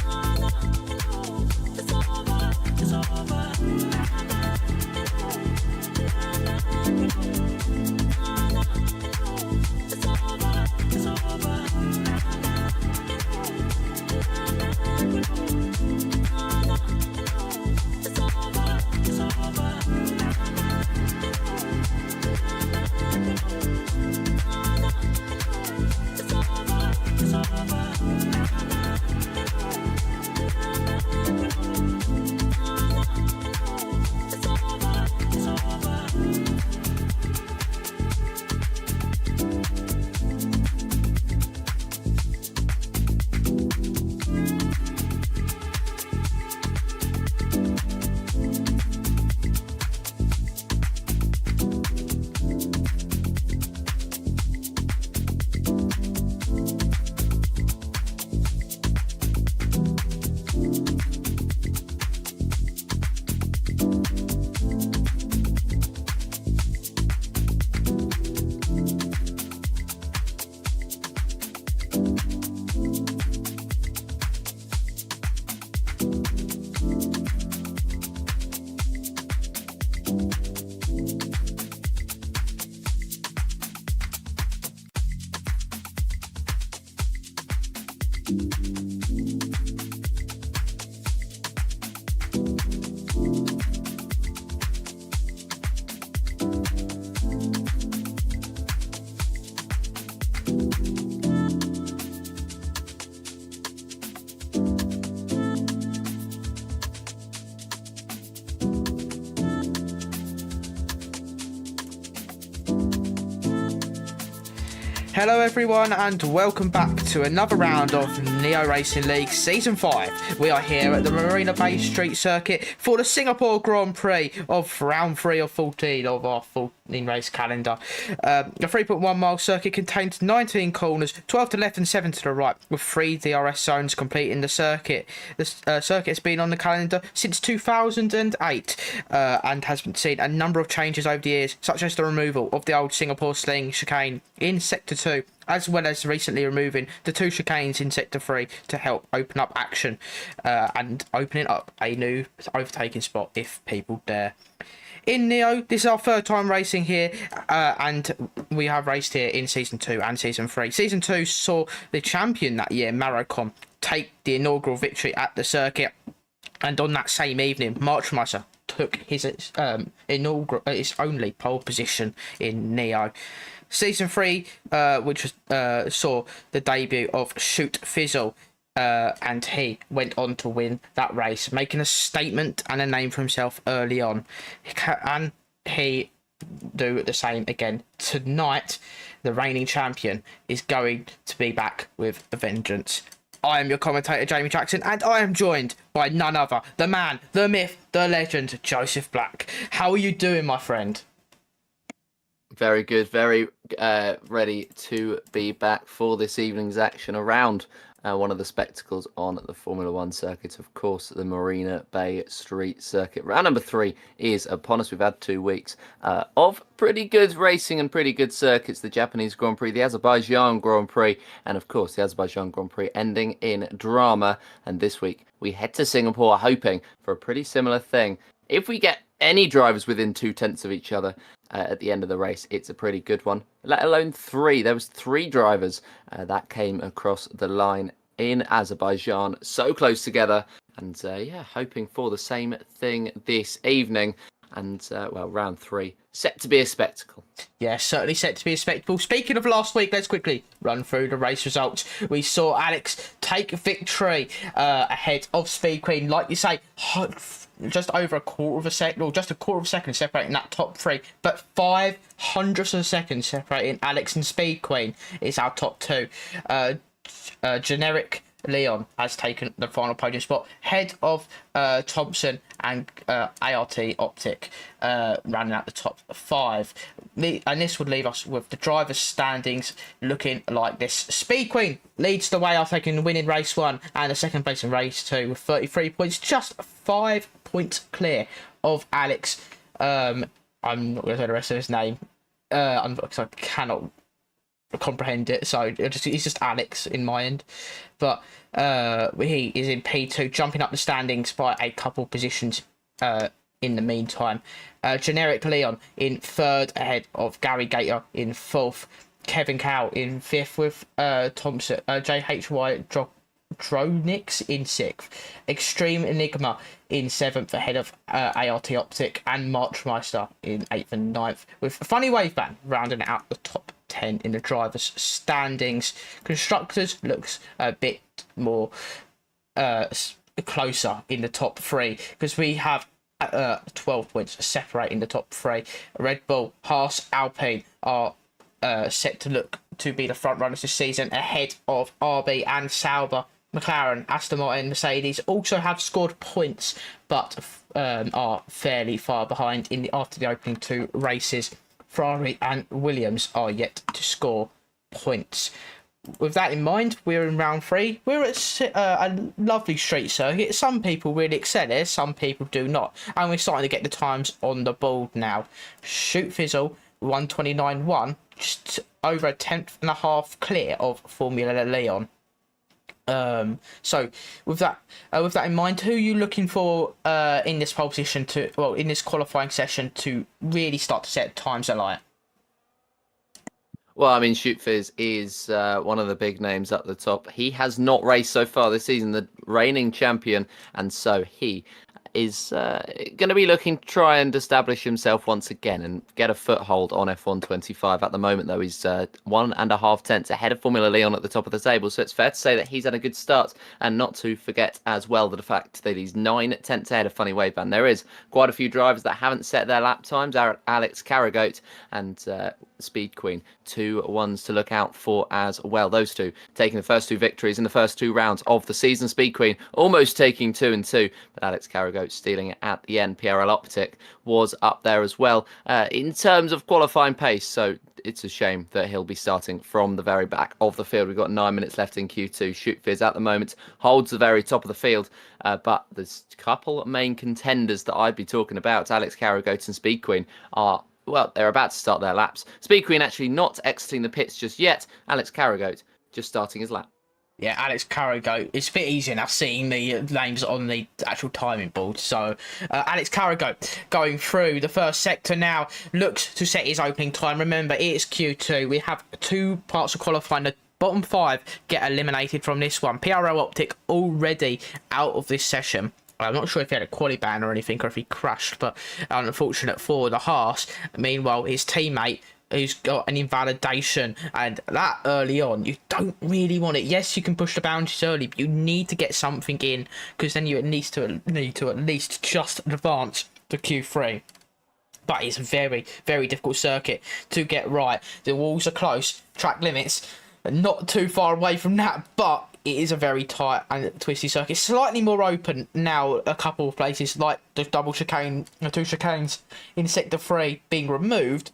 Na na Hello everyone and welcome back to another round of Neo Racing League Season 5. We are here at the Marina Bay Street Circuit for the Singapore Grand Prix of round 3 of 14 of our 14 race calendar. The 3.1 mile circuit contains 19 corners, 12 to the left and 7 to the right, with 3 DRS zones completing the circuit. The circuit has been on the calendar since 2008 and has seen a number of changes over the years, such as the removal of the old Singapore Sling chicane in Sector 2, as well as recently removing the 2 chicanes in Sector 3 to help open up action and opening up a new overtaking spot if people dare. In Neo, this is our third time racing here, and we have raced here in Season 2 and Season 3. Season 2 saw the champion that year, Marocom, take the inaugural victory at the circuit, and on that same evening, Marchmeister took his his only pole position in Neo. Season 3, which was, saw the debut of Shoot Fizzle, and he went on to win that race, making a statement and a name for himself early on. And he do the same again tonight. The reigning champion is going to be back with a vengeance. I am your commentator, Jamie Jackson, and I am joined by none other, the man, the myth, the legend, Joseph Black. How are you doing, my friend? Very good, very ready to be back for this evening's action around one of the spectacles on the Formula One circuit, of course, the Marina Bay Street Circuit. Round number 3 is upon us. We've had 2 weeks of pretty good racing and pretty good circuits. The Japanese Grand Prix, the Azerbaijan Grand Prix, and of course the Azerbaijan Grand Prix ending in drama. And this week we head to Singapore hoping for a pretty similar thing. If we get any drivers within 2/10 of each other at the end of the race, it's a pretty good one, let alone 3. There was 3 drivers that came across the line in Azerbaijan, so close together, and yeah, hoping for the same thing this evening. And well, round 3 set to be a spectacle. Yeah, certainly set to be a spectacle. Speaking of last week, let's quickly run through the race results. We saw Alex take victory ahead of Speed Queen, like you say, just over a quarter of a second, or just a quarter of a second separating that top 3, but 500ths of a second separating Alex and Speed Queen is our top 2. Generic Leon has taken the final podium spot, head of Thompson and ART Optic running at the top 5. And this would leave us with the drivers' standings looking like this. Speed Queen leads the way after taking the win in race 1 and the second place in race 2 with 33 points, just 5 points clear of Alex. I'm not going to say the rest of his name because I cannot comprehend it, so he's just Alex in my end. But he is in P2, jumping up the standings by a couple positions in the meantime. Generic Leon in 3rd ahead of Gary Gator in 4th, Kevin Cow in 5th with Thompson, JHY Dronix in 6th, Extreme Enigma in 7th ahead of ART Optic, and Marchmeister in 8th and 9th, with Funny Wave Band rounding out the top 10 in the drivers' standings. Constructors looks a bit more closer in the top 3 because we have 12 points separating the top 3. Red Bull, Haas, Alpine are set to look to be the front runners this season ahead of RB and Sauber. McLaren, Aston Martin, Mercedes also have scored points, but are fairly far behind after the opening 2 races. Ferrari and Williams are yet to score points. With that in mind, we're in round 3. We're at a lovely street circuit. Some people really excel here, some people do not. And we're starting to get the times on the board now. Shoot Fizzle, 1:29.1, just over a 10th and a half clear of Formula Leon. So with that in mind, who are you looking for in this pole position in this qualifying session to really start to set times alight? Well, I mean, Shoot Fizz is one of the big names up the top. He has not raced so far this season, the reigning champion, and so he is going to be looking to try and establish himself once again and get a foothold on F125. At the moment, though, he's 1.5 tenths ahead of Formula Leon at the top of the table, so it's fair to say that he's had a good start, and not to forget as well the fact that he's 9 tenths ahead of Funny Wave Band. There is quite a few drivers that haven't set their lap times. Alex Carragoat and Speed Queen, 2 ones to look out for as well. Those two taking the first 2 victories in the first 2 rounds of the season. Speed Queen almost taking 2 and 2, but Alex Carragoat stealing it at the end. PRL Optic was up there as well in terms of qualifying pace, so it's a shame that he'll be starting from the very back of the field. We've got 9 minutes left in Q2. Shoot Fizz at the moment holds the very top of the field, but there's a couple of main contenders that I'd be talking about. Alex Carragoat and Speed Queen are, well, they're about to start their laps. Speed Queen actually not exiting the pits just yet. Alex Carragoat just starting his lap. Yeah, Alex Carragoat. It's a bit easier now seeing the names on the actual timing board. So, Alex Carragoat going through the first sector now, looks to set his opening time. Remember, it is Q2. We have 2 parts of qualifying. The bottom 5 get eliminated from this one. PRL Optic already out of this session. I'm not sure if he had a quali ban or anything, or if he crashed, but unfortunate for the Haas. Meanwhile, his teammate, who's got an invalidation, and that early on, you don't really want it. Yes, you can push the boundaries early, but you need to get something in, because then you need to at least just advance to Q3. But it's a very, very difficult circuit to get right. The walls are close, track limits not too far away from that, but it is a very tight and twisty circuit. Slightly more open now, a couple of places, like the double chicane, the 2 chicanes in Sector 3 being removed,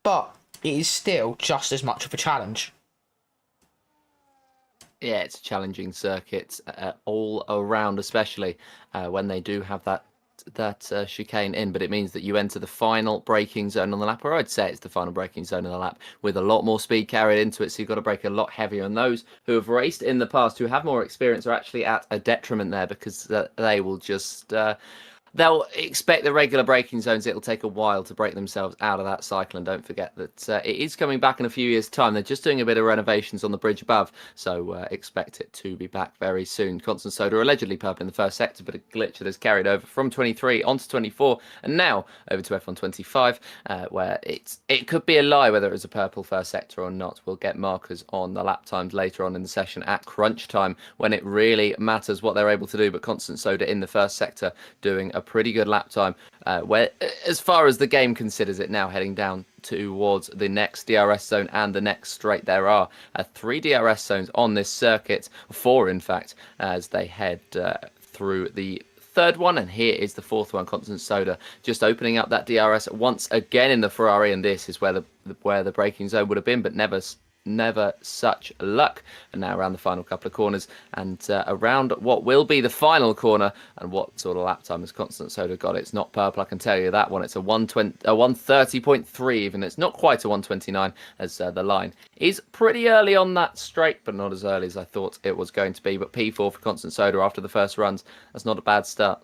but it is still just as much of a challenge. Yeah, it's a challenging circuit all around, especially when they do have that chicane in, but it means that you enter the final braking zone on the lap, or I'd say it's the final braking zone on the lap, with a lot more speed carried into it, so you've got to brake a lot heavier, and those who have raced in the past, who have more experience, are actually at a detriment there, because they will just they'll expect the regular braking zones. It'll take a while to break themselves out of that cycle, and don't forget that it is coming back in a few years' time. They're just doing a bit of renovations on the bridge above, so expect it to be back very soon. Constant Soda allegedly purple in the first sector, but a glitch that has carried over from 23 onto 24, and now over to F125, where it could be a lie whether it was a purple first sector or not. We'll get markers on the lap times later on in the session at crunch time, when it really matters what they're able to do, but Constant Soda in the first sector doing a pretty good lap time, where, as far as the game considers it now, heading down towards the next DRS zone and the next straight. There are 3 DRS zones on this circuit, 4 in fact, as they head through the 3rd one, and here is the 4th one. Constant Soda just opening up that DRS once again in the Ferrari, and this is where the braking zone would have been, but never such luck. And now around the final couple of corners, and around what will be the final corner, and what sort of lap time has Constant Soda got? It's not purple, I can tell you that one. It's a 130.3 even. It's not quite a 129, as the line is pretty early on that straight, but not as early as I thought it was going to be. But P4 for Constant Soda after the first runs, that's not a bad start.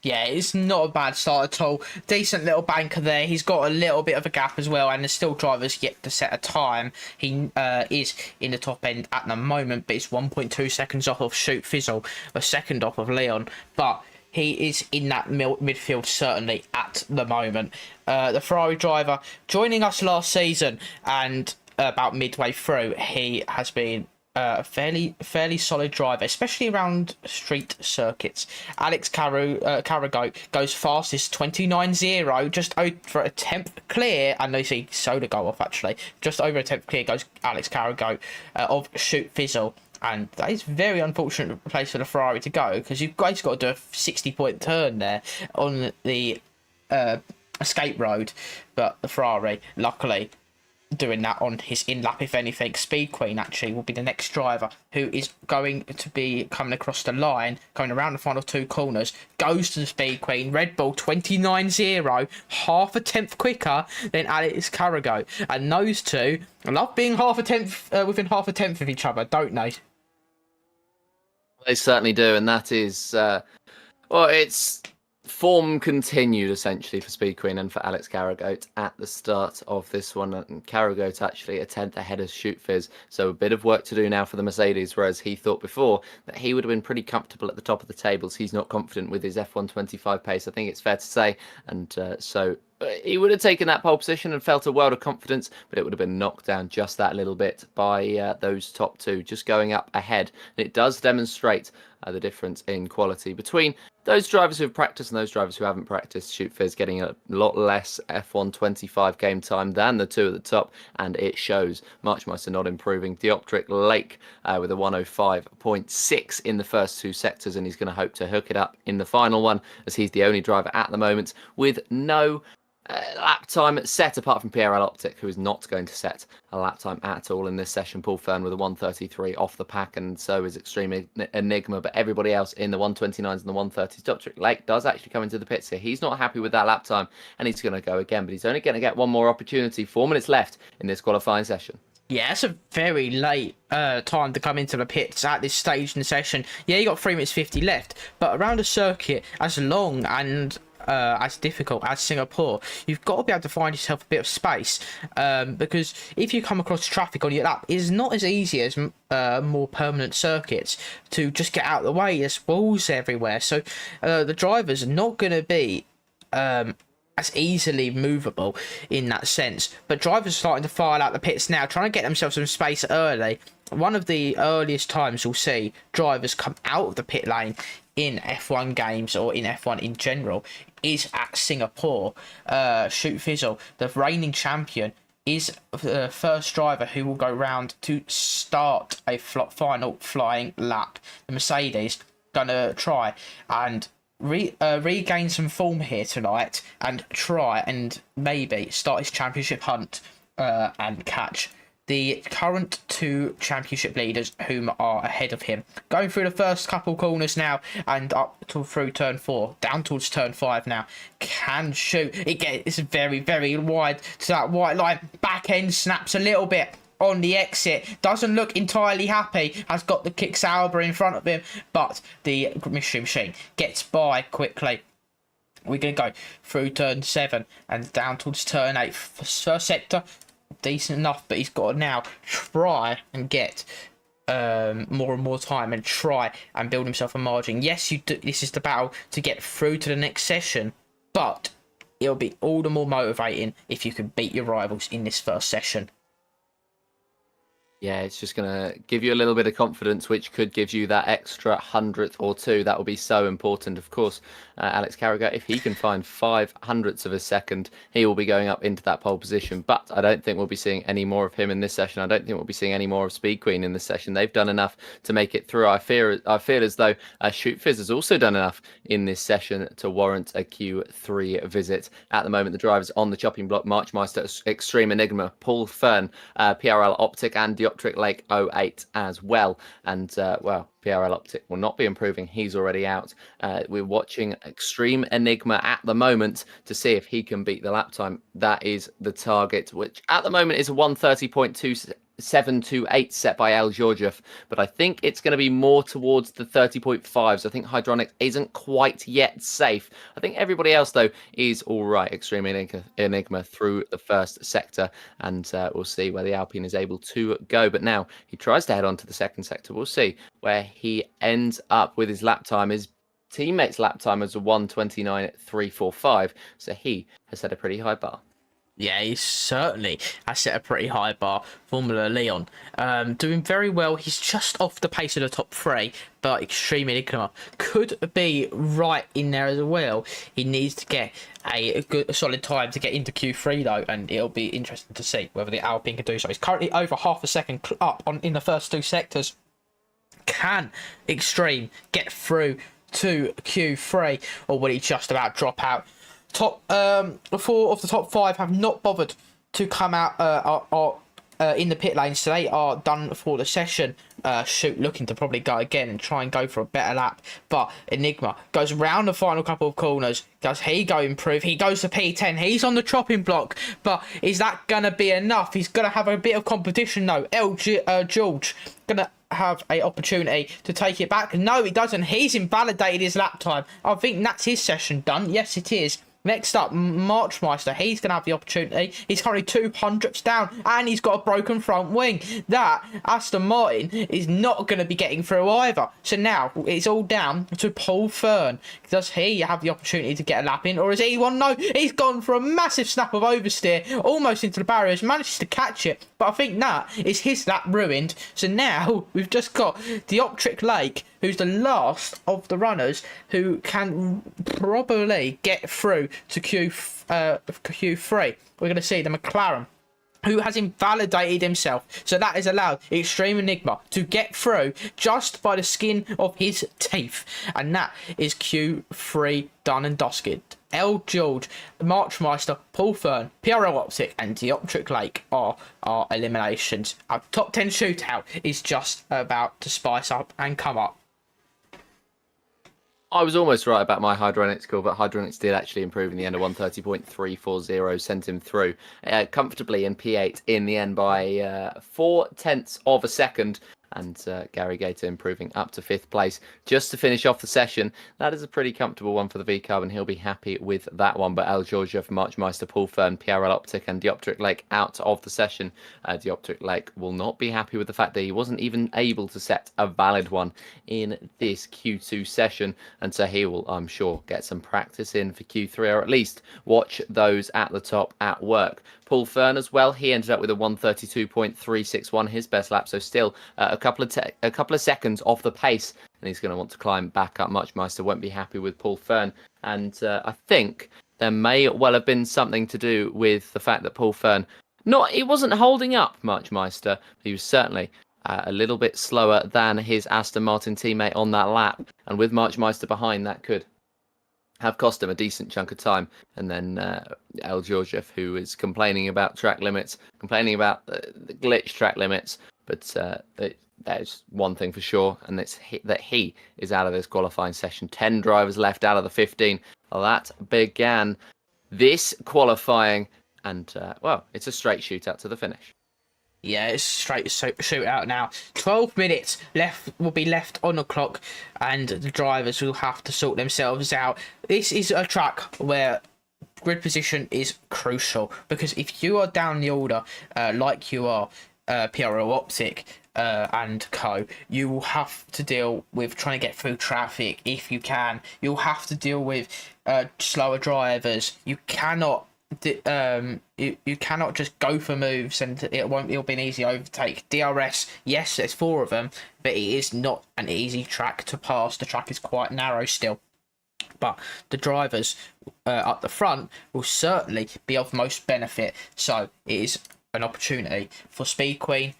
Yeah, it's not a bad start at all. Decent little banker there. He's got a little bit of a gap as well, and there's still drivers yet to set a time. He is in the top end at the moment, but it's 1.2 seconds off of Shoot Fizzle, a second off of Leon. But he is in that midfield certainly at the moment. The Ferrari driver joining us last season, and about midway through, he has been a fairly solid driver, especially around street circuits. Alex Carragoat goes fastest, 29.0, just over a tenth clear, and you see Soda go off actually. Just over a tenth clear goes Alex Carragoat of Shoot Fizzle. And that is a very unfortunate place for the Ferrari to go, because you've guys got to do a 60-point turn there on the escape road. But the Ferrari, luckily, doing that on his in-lap, if anything. Speed Queen actually will be the next driver who is going to be coming across the line, going around the final 2 corners, goes to the Speed Queen. Red Bull 29.0, half a tenth quicker than Alex Carragoat. And those two love being half a tenth within half a tenth of each other, don't they? They certainly do, and that is well, it's form continued essentially for Speed Queen and for Alex Carragoat at the start of this one. And Carragoat actually a tenth ahead of Shoot Fizz, so a bit of work to do now for the Mercedes, whereas he thought before that he would have been pretty comfortable at the top of the tables. He's not confident with his F125 pace, I think it's fair to say, and so he would have taken that pole position and felt a world of confidence, but it would have been knocked down just that little bit by those top two, just going up ahead. And it does demonstrate the difference in quality between those drivers who have practiced and those drivers who haven't practiced. Shoot Fizz getting a lot less F125 game time than the two at the top, and it shows. Marchmeister not improving. Dioptric Lake with a 105.6 in the first two sectors, and he's going to hope to hook it up in the final one, as he's the only driver at the moment with no lap time set, apart from PRL Optic, who is not going to set a lap time at all in this session. Paul Fern with a 133 off the pack, and so is Extreme Enigma, but everybody else in the 129s and the 130s. Dioptric Lake does actually come into the pits here. He's not happy with that lap time, and he's going to go again, but he's only going to get one more opportunity. 4 minutes left in this qualifying session. Yeah, it's a very late time to come into the pits at this stage in the session. Yeah, you got 3 minutes 50 left, but around a circuit as long and as difficult as Singapore, you've got to be able to find yourself a bit of space, because if you come across traffic on your lap, it's not as easy as more permanent circuits to just get out of the way. There's walls everywhere, so the drivers are not going to be as easily movable in that sense. But drivers are starting to file out the pits now, trying to get themselves some space early. One of the earliest times you'll see drivers come out of the pit lane in F1 games or in F1 in general is at Singapore. Shoot Fizzle, the reigning champion, is the first driver who will go round to start a final flying lap. The Mercedes gonna try and regain some form here tonight and try and maybe start his championship hunt and catch the current two championship leaders whom are ahead of him. Going through the first couple corners now and up through turn 4, down towards turn 5 now. Can shoot. It's very, very wide to that white line. Back end snaps a little bit on the exit. Doesn't look entirely happy. Has got the kick Sauber in front of him, but the mystery machine gets by quickly. We're going to go through turn 7 and down towards turn 8. First sector, decent enough, but he's got to now try and get more and more time and try and build himself a margin. Yes, this is the battle to get through to the next session, but it'll be all the more motivating if you can beat your rivals in this first session. Yeah, it's just going to give you a little bit of confidence, which could give you that extra 100th or 2. That will be so important. Of course, Alex Carragher, if he can find 500ths of a second, he will be going up into that pole position. But I don't think we'll be seeing any more of him in this session. I don't think we'll be seeing any more of Speed Queen in this session. They've done enough to make it through. I feel as though Shoot Fizz has also done enough in this session to warrant a Q3 visit. At the moment, the drivers on the chopping block: Marchmeister, Extreme Enigma, Paul Fern, PRL Optic, and Dioptric Lake 08 as well. And well, PRL Optic will not be improving. He's already out. We're watching Extreme Enigma at the moment to see if he can beat the lap time. That is the target, which at the moment is a 130.2728 set by El Georgiev, but I think it's going to be more towards the 30.5s. I think Hydronic isn't quite yet safe. I think everybody else, though, is all right. Extreme Enigma through the first sector, and we'll see where the Alpine is able to go. But now he tries to head on to the second sector. We'll see where he ends up with his lap time. His teammate's lap time is a 129.345, so he has set a pretty high bar. Yeah, he certainly has set a pretty high bar. Formula Leon doing very well. He's just off the pace of the top 3, but Extreme Enigma could be right in there as well. He needs to get a solid time to get into Q3 though, and it'll be interesting to see whether the Alpine can do so. He's currently over half a second up in the first 2 sectors. Can Extreme get through to Q3, or will he just about drop out? 4 of the top 5 have not bothered to come out in the pit lanes, so they are done for the session. looking to probably go again and try and go for a better lap. But Enigma goes round the final couple of corners. Does he go improve? He goes to P10. He's on the chopping block. But is that going to be enough? He's going to have a bit of competition, though. George going to have a opportunity to take it back. No, he doesn't. He's invalidated his lap time. I think that's his session done. Yes, it is. Next up, Marchmeister. He's going to have the opportunity. He's currently 200ths down, and he's got a broken front wing. That Aston Martin is not going to be getting through either. So now it's all down to Paul Fern. Does he have the opportunity to get a lap in, or is he one? No, he's gone for a massive snap of oversteer, almost into the barriers, manages to catch it. But I think that is his lap ruined. So now we've just got Dioptric Lake, who's the last of the runners who can probably get through to Q3. We're going to see the McLaren, who has invalidated himself. So that has allowed Extreme Enigma to get through just by the skin of his teeth. And that is Q3 done and dusted. L. George, Marchmeister, Paul Fern, PRO Optic, and Dioptric Lake are our eliminations. Our top 10 shootout is just about to spice up and come up. I was almost right about my Hydronics call, but Hydronics did actually improve in the end. A 130.340 sent him through comfortably in P8 in the end by 0.4 of a second. And Gary Gator improving up to 5th place just to finish off the session. That is a pretty comfortable one for the V-Carb, and he'll be happy with that one. But El Giorgio for Marchmeister, Paul Fern, PRL Optic, and Dioptric Lake out of the session. Dioptric Lake will not be happy with the fact that he wasn't even able to set a valid one in this Q2 session. And so he will, I'm sure, get some practice in for Q3, or at least watch those at the top at work. Paul Fern as well, he ended up with a 132.361, his best lap, so still a couple of seconds off the pace, and he's going to want to climb back up. Muchmeister won't be happy with Paul Fern, and I think there may well have been something to do with the fact that Paul Fern, he wasn't holding up Muchmeister, he was certainly a little bit slower than his Aston Martin teammate on that lap, and with Muchmeister behind, that could have cost him a decent chunk of time. And then El Georgiev, who is complaining about track limits, complaining about the glitch track limits, but there's one thing for sure, and it's that he is out of this qualifying session. 10 drivers left out of the 15. Well, that began this qualifying, and well, it's a straight shootout to the finish. Yeah, it's straight shootout now. 12 minutes will be left on the clock, and the drivers will have to sort themselves out. This is a track where grid position is crucial, because if you are down the order, like you are PRO Optic and co, you will have to deal with trying to get through traffic if you can. You'll have to deal with slower drivers. You cannot you cannot just go for moves, and it'll be an easy overtake. DRS, yes, there's 4 of them, but it is not an easy track to pass. The track is quite narrow still, but the drivers up the front will certainly be of most benefit. So it is an opportunity for Speed Queen,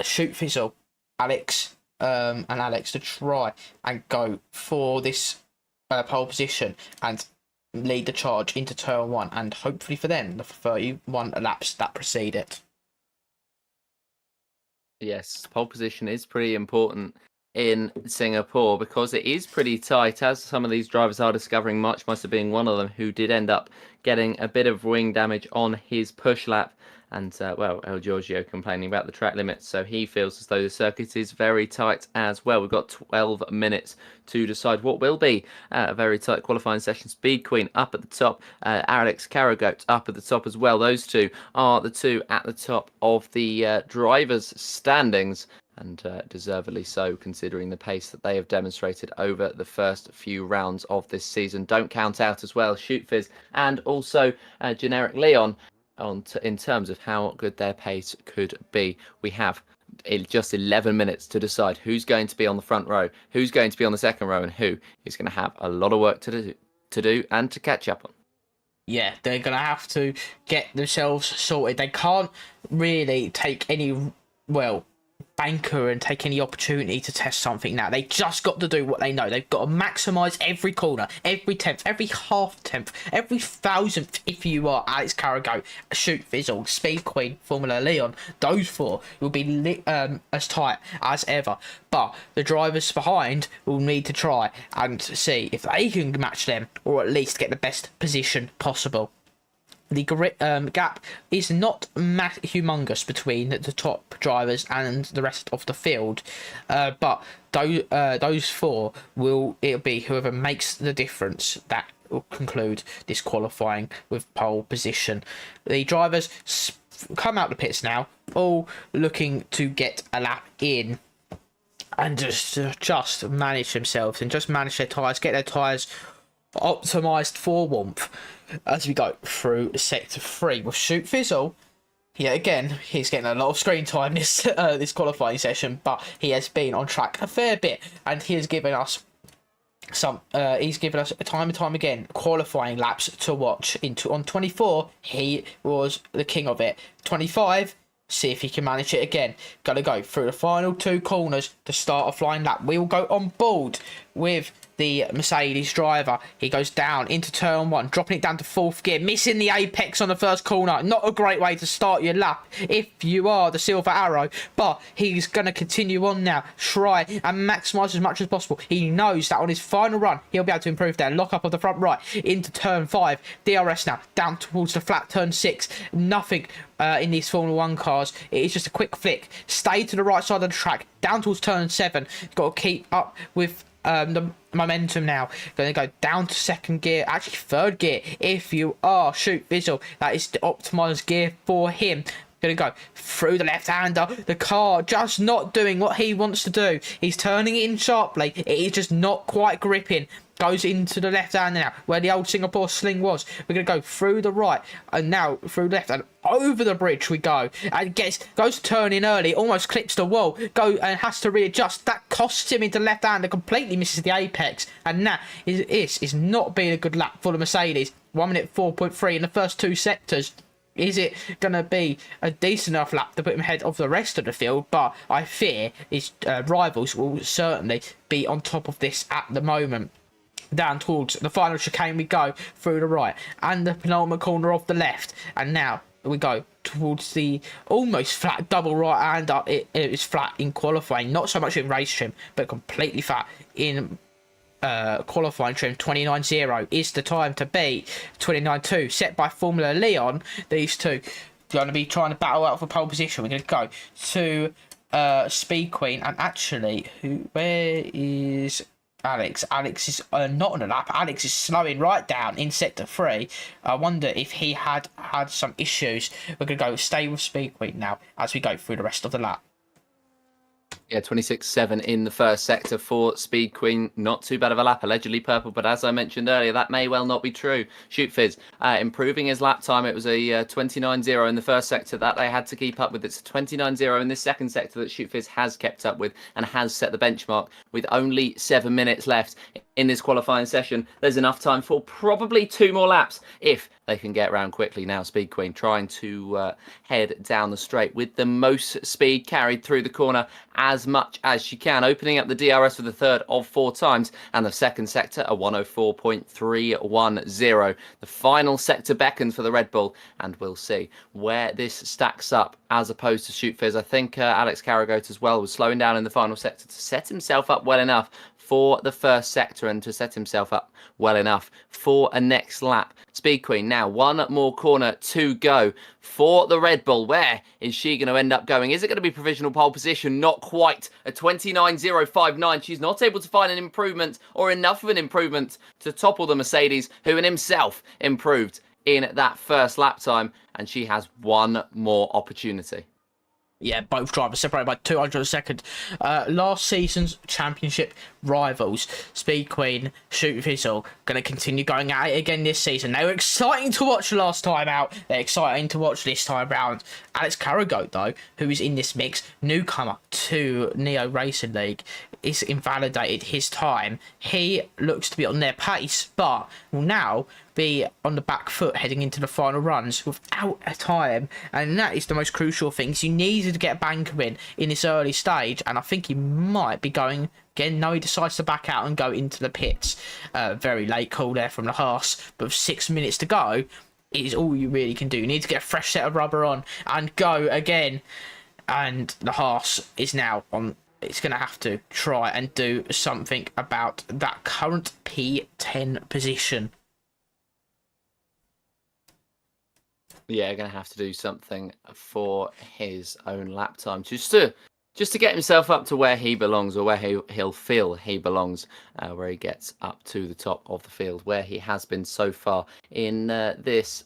Shoot Fizzle, Alex and Alex to try and go for this pole position and lead the charge into turn 1, and hopefully for them the 31 laps that precede it. Yes, pole position is pretty important in Singapore because it is pretty tight, as some of these drivers are discovering. Muchmeister being one of them, who did end up getting a bit of wing damage on his push lap. And, well, El Giorgio complaining about the track limits, so he feels as though the circuit is very tight as well. We've got 12 minutes to decide what will be a very tight qualifying session. Speed Queen up at the top, Alex Carragoat up at the top as well. Those two are the two at the top of the drivers' standings, and deservedly so, considering the pace that they have demonstrated over the first few rounds of this season. Don't count out as well Shoot Fizz and also Generic Leon in terms of how good their pace could be. We have just 11 minutes to decide who's going to be on the front row, who's going to be on the second row, and who is going to have a lot of work to do and to catch up on. Yeah, they're going to have to get themselves sorted. They can't really take any, banker and take any opportunity to test something now. They just got to do what they know. They've got to maximise every corner, every tenth, every half tenth, every thousandth. If you are Alex Carragher, Shoot Fizzle, Speed Queen, Formula Leon, those four will be as tight as ever. But the drivers behind will need to try and see if they can match them, or at least get the best position possible. The gap is not humongous between the top drivers and the rest of the field, but those four it'll be whoever makes the difference that will conclude this qualifying with pole position. The drivers come out the pits now, all looking to get a lap in and just manage themselves and just manage their tyres, get their tyres optimised for warmth as we go through sector 3 with Shoot Fizzle. Yeah, again, he's getting a lot of screen time this qualifying session, but he has been on track a fair bit, and he has given us he's given us time and time again qualifying laps to watch. On 24, he was the king of it. 25, see if he can manage it again. Gotta go through the final 2 corners to start a flying lap. We will go on board with the Mercedes driver. He goes down into turn 1, dropping it down to 4th gear, missing the apex on the first corner. Not a great way to start your lap if you are the Silver Arrow, but he's going to continue on now, try and maximise as much as possible. He knows that on his final run he'll be able to improve there. Lock up of the front right into turn 5, DRS now down towards the flat turn 6. Nothing in these Formula 1 cars, it is just a quick flick, stay to the right side of the track, down towards turn 7. You've got to keep up with the momentum now. Going to go down to 2nd gear, actually 3rd gear if you are Shoot Fizzle. That is the optimised gear for him. Going to go through the left-hander. The car just not doing what he wants to do. He's turning it in sharply. It is just not quite gripping. Goes into the left-hander now, where the old Singapore sling was. We're going to go through the right, and now through the left, and over the bridge we go. And goes turning early, almost clips the wall. And has to readjust. That costs him into left-hander, completely misses the apex. And that is not being a good lap for the Mercedes. 1 minute 4.3 in the first 2 sectors. Is it going to be a decent enough lap to put him ahead of the rest of the field? But I fear his rivals will certainly be on top of this at the moment. Down towards the final chicane we go, through the right and the penultimate corner of the left, and now we go towards the almost flat double right hander. It is flat in qualifying, not so much in race trim, but completely flat in qualifying trim. 29.0 is the time to beat. 29.2 set by Formula Leon. These two going to be trying to battle out for pole position. We're going to go to Speed Queen, and actually, where is Alex? Alex is not on a lap. Alex is slowing right down in sector 3. I wonder if he had some issues. We're going to stay with Speed Queen now as we go through the rest of the lap. Yeah, 26.7 in the first sector for Speed Queen. Not too bad of a lap, allegedly purple, but as I mentioned earlier, that may well not be true. Shoot Fizz improving his lap time. It was a 29.0 in the first sector that they had to keep up with. It's a 29.0 in this second sector that Shoot Fizz has kept up with and has set the benchmark with only 7 minutes left in this qualifying session. There's enough time for probably 2 more laps if they can get around quickly. Now Speed Queen trying to head down the straight with the most speed carried through the corner as much as she can, opening up the DRS for the third of 4 times, and the second sector a 104.310. The final sector beckons for the Red Bull, and we'll see where this stacks up as opposed to Shoot Fizz. I think Alex Carragher as well was slowing down in the final sector to set himself up well enough for the first sector and to set himself up well enough for a next lap. Speed Queen now 1 more corner to go for the Red Bull. Where is she going to end up going? Is it going to be provisional pole position? Not quite. A 29.059. She's not able to find an improvement or enough of an improvement to topple the Mercedes, who in himself improved in that first lap time, and she has 1 more opportunity. Yeah, both drivers separated by 200 a second. Last season's championship rivals, Speed Queen, Shoot Fizzle, going to continue going at it again this season. They were exciting to watch last time out. They're exciting to watch this time round. Alex Carragher, though, who is in this mix, newcomer to Neo Racing League, it's invalidated his time. He looks to be on their pace, but will now be on the back foot heading into the final runs without a time, and that is the most crucial thing. So you needed to get a banker in this early stage, and I think he might be going again. No, he decides to back out and go into the pits. Very late call there from the Haas, but with 6 minutes to go, it is all you really can do. You need to get a fresh set of rubber on and go again, and the Haas is now on. It's going to have to try and do something about that current P10 position. Yeah, going to have to do something for his own lap time, just to get himself up to where he belongs, or where he'll feel he belongs, where he gets up to the top of the field, where he has been so far in this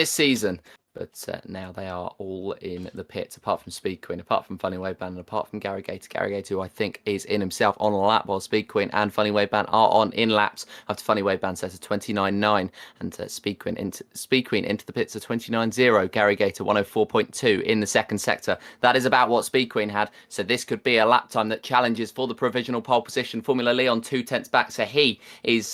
season. But now they are all in the pits, apart from Speed Queen, apart from Funny Wave Band, and apart from Gary Gator. Gary Gator, who I think is in himself on a lap, while Speed Queen and Funny Wave Band are on in laps after Funny Wave Band set a 29.9, and Speed Queen into the pits of 29.0. Gary Gator 104.2 in the second sector. That is about what Speed Queen had. So this could be a lap time that challenges for the provisional pole position. Formula Leon 2/10 back, so he's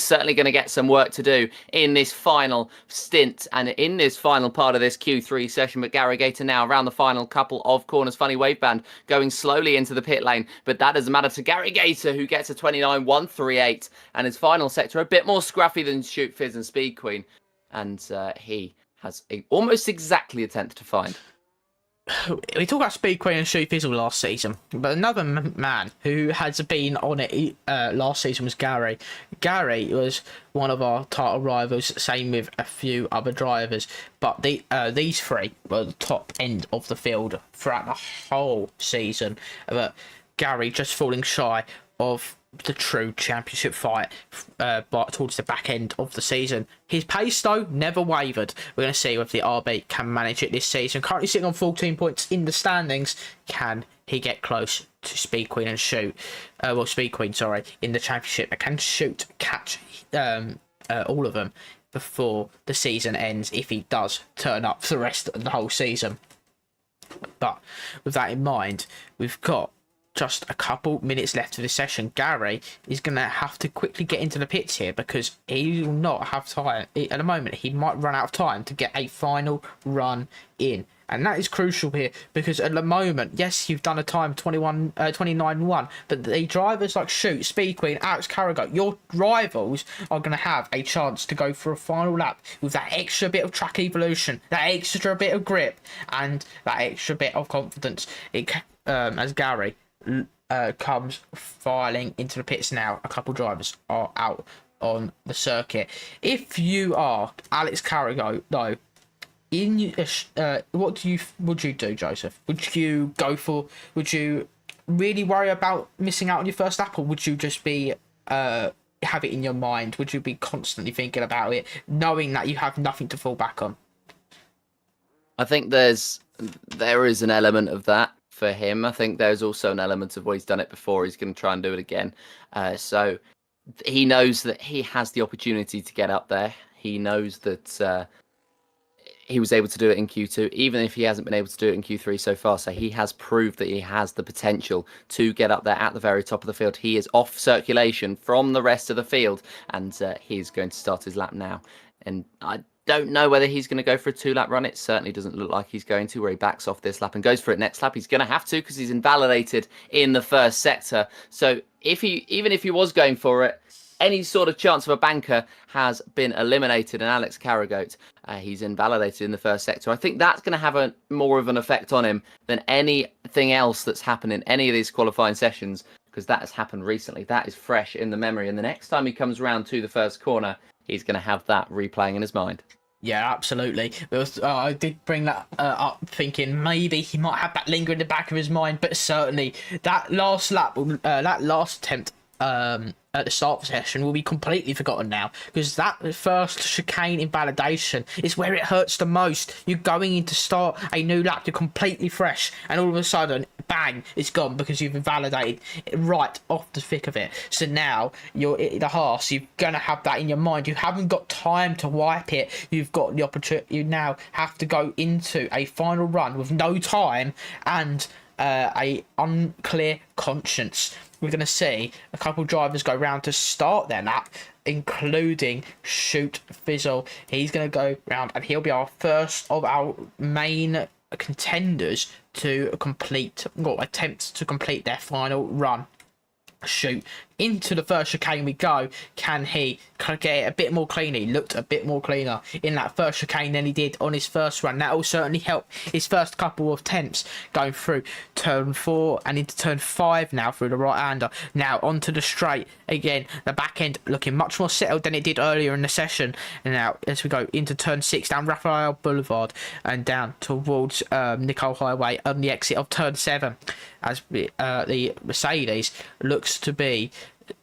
certainly going to get some work to do in this final stint and in this final part of this Q3 session. But Gary Gator now around the final couple of corners. Funny Wave Band going slowly into the pit lane, but that doesn't matter to Gary Gator, who gets a 29.138, and his final sector a bit more scruffy than Shoot Fizz and Speed Queen, and he has almost exactly a tenth to find. We talk about Speed Queen and Shoot Fizzle last season, but another man who has been on it last season was Gary. Gary was one of our title rivals, same with a few other drivers, but these three were the top end of the field throughout the whole season. But Gary just falling shy of the true championship fight but towards the back end of the season. His pace though never wavered. We're going to see if the RB can manage it this season. Currently sitting on 14 points in the standings. Can he get close to Speed Queen and Shoot? Speed Queen, sorry, in the championship. Can Shoot catch all of them before the season ends, if he does turn up for the rest of the whole season? But with that in mind, we've got just a couple minutes left of the session. Gary is going to have to quickly get into the pits here, because he will not have time. At the moment, he might run out of time to get a final run in. And that is crucial here, because at the moment, yes, you've done a time 29.1, but the drivers like Shoot, Speed Queen, Alex Carragher, your rivals are going to have a chance to go for a final lap with that extra bit of track evolution, that extra bit of grip, and that extra bit of confidence. As Gary comes filing into the pits now, a couple drivers are out on the circuit. If you are Alex Carragher, though, what would you do, Joseph? Would you really worry about missing out on your first lap, or would you just be have it in your mind? Would you be constantly thinking about it, knowing that you have nothing to fall back on? I think there is an element of that for him. I think there's also an element of, well, he's done it before, he's going to try and do it again. So he knows that he has the opportunity to get up there. He knows that he was able to do it in Q2, even if he hasn't been able to do it in Q3 so far. So he has proved that he has the potential to get up there at the very top of the field. He is off circulation from the rest of the field, and he's going to start his lap now. And I don't know whether he's going to go for a 2-lap run. It certainly doesn't look like he's going to, where he backs off this lap and goes for it next lap. He's going to have to, because he's invalidated in the first sector. So even if he was going for it, any sort of chance of a banker has been eliminated. And Alex Carragher, he's invalidated in the first sector. I think that's going to have more of an effect on him than anything else that's happened in any of these qualifying sessions, because that has happened recently. That is fresh in the memory. And the next time he comes around to the first corner, he's going to have that replaying in his mind. Yeah, absolutely. I did bring that up, thinking maybe he might have that linger in the back of his mind, but certainly that last lap, that last attempt at the start of the session will be completely forgotten now, because that first chicane invalidation is where it hurts the most. You're going in to start a new lap, you're completely fresh, and all of a sudden, bang, it's gone because you've invalidated right off the thick of it. So now you're at the Haas, you're gonna have that in your mind. You haven't got time to wipe it. You've got the opportunity. You now have to go into a final run with no time, and a unclear conscience. We're going to see a couple of drivers go round to start their lap, including Shoot Fizzle. He's going to go round and he'll be our first of our main contenders to complete, or attempt to complete their final run. Shoot, into the first chicane we go. Can he get it a bit more cleaner? He looked a bit more cleaner in that first chicane than he did on his first run. That will certainly help his first couple of attempts going through turn 4 and into turn 5 now through the right-hander. Now onto the straight again. The back end looking much more settled than it did earlier in the session. And now as we go into turn 6 down Raphael Boulevard and down towards Nicole Highway on the exit of turn 7, as the Mercedes looks to be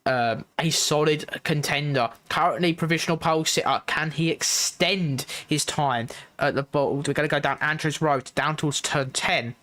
a solid contender. Currently provisional pole sitter. Can he extend his time at the board? We're going to go down Andrews Road down towards turn 10.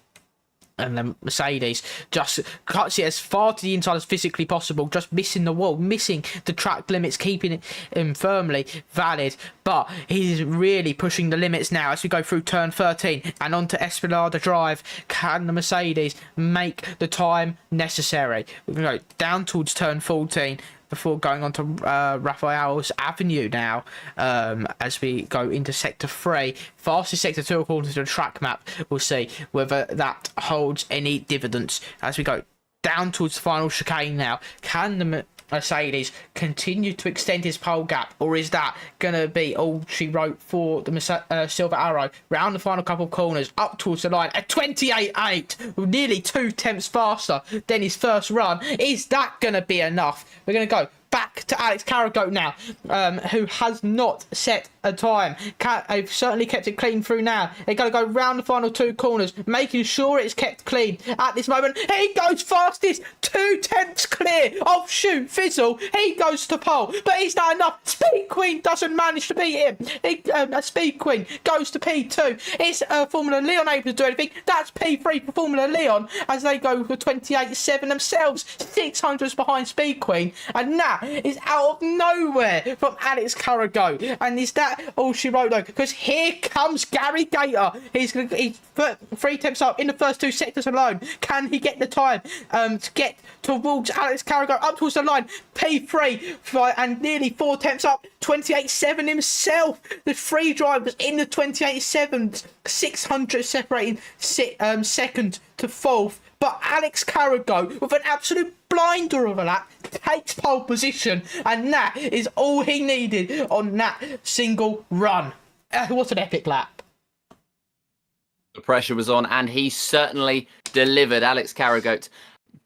And then Mercedes just cuts it as far to the inside as physically possible, just missing the wall, missing the track limits, keeping it firmly valid. But he's really pushing the limits now as we go through turn 13 and onto Esplanade Drive. Can the Mercedes make the time necessary? We're going to go down towards turn 14 before going on to Raphael's Avenue now, as we go into Sector 3. Fastest Sector 2 according to the track map. We'll see whether that holds any dividends as we go down towards the final chicane now. Can the Mercedes continue to extend his pole gap, or is that going to be all she wrote for the Silver Arrow? Round the final couple of corners, up towards the line at 28.8, nearly 2 tenths faster than his first run. Is that going to be enough? We're going to go back to Alex Carragher now, who has not set a time. They've certainly kept it clean through now. They're going to go round the final 2 corners, making sure it's kept clean. At this moment, he goes fastest, 2 tenths clear of Shoot Fizzle. He goes to pole, but is that enough? Speed Queen doesn't manage to beat him. Speed Queen goes to P2. Is Formula Leon able to do anything? That's P3 for Formula Leon as they go for 28.7 themselves, 600s behind Speed Queen, and that is out of nowhere from Alex Carragher. And is that all she wrote though? Because here comes Gary Gator. He's put 3 attempts up in the first 2 sectors alone. Can he get the time to get towards Alex Carragher up towards the line? P3 and nearly 4 attempts up, 28.7 himself. The 3 drivers in the 28.7, 600 separating second to 4th. But Alex Carragher, with an absolute blinder of a lap, takes pole position, and that is all he needed on that single run. What an epic lap. The pressure was on, and he certainly delivered. Alex Carragher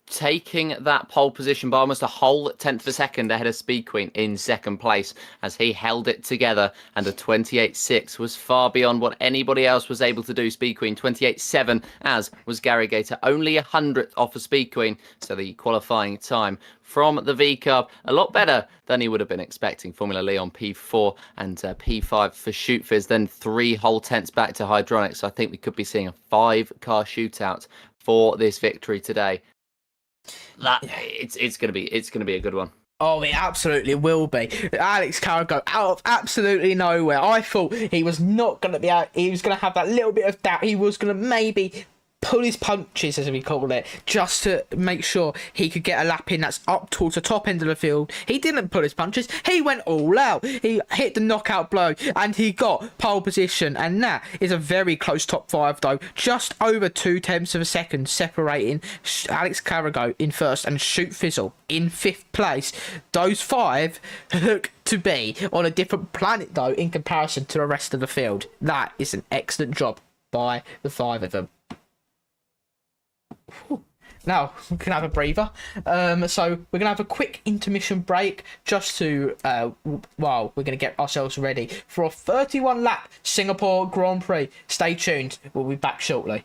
taking that pole position by almost a whole tenth of a second ahead of Speed Queen in second place as he held it together, and the 28.6 was far beyond what anybody else was able to do. Speed Queen 28.7, as was Gary Gator, only 100th off of Speed Queen, so the qualifying time from the V-Cup a lot better than he would have been expecting. Formula Leon P4 and P5 for Shoot Fizz, then 3 whole tenths back to Hydronic, so I think we could be seeing a 5-car shootout for this victory today. It's gonna be a good one. Oh, it absolutely will be. Alex Carragher out of absolutely nowhere. I thought he was not going to be out. He was going to have that little bit of doubt. He was going to maybe pull his punches, as we call it, just to make sure he could get a lap in that's up towards the top end of the field. He didn't pull his punches. He went all out. He hit the knockout blow and he got pole position, and that is a very close top 5 though, just over 2 tenths of a second separating Alex Carragher in first and Shoot Fizzle in 5th place. Those 5 look to be on a different planet though in comparison to the rest of the field. That is an excellent job by the 5 of them. Now we can have a breather. So we're gonna have a quick intermission break just to we're gonna get ourselves ready for a 31 lap Singapore Grand Prix. Stay tuned, we'll be back shortly.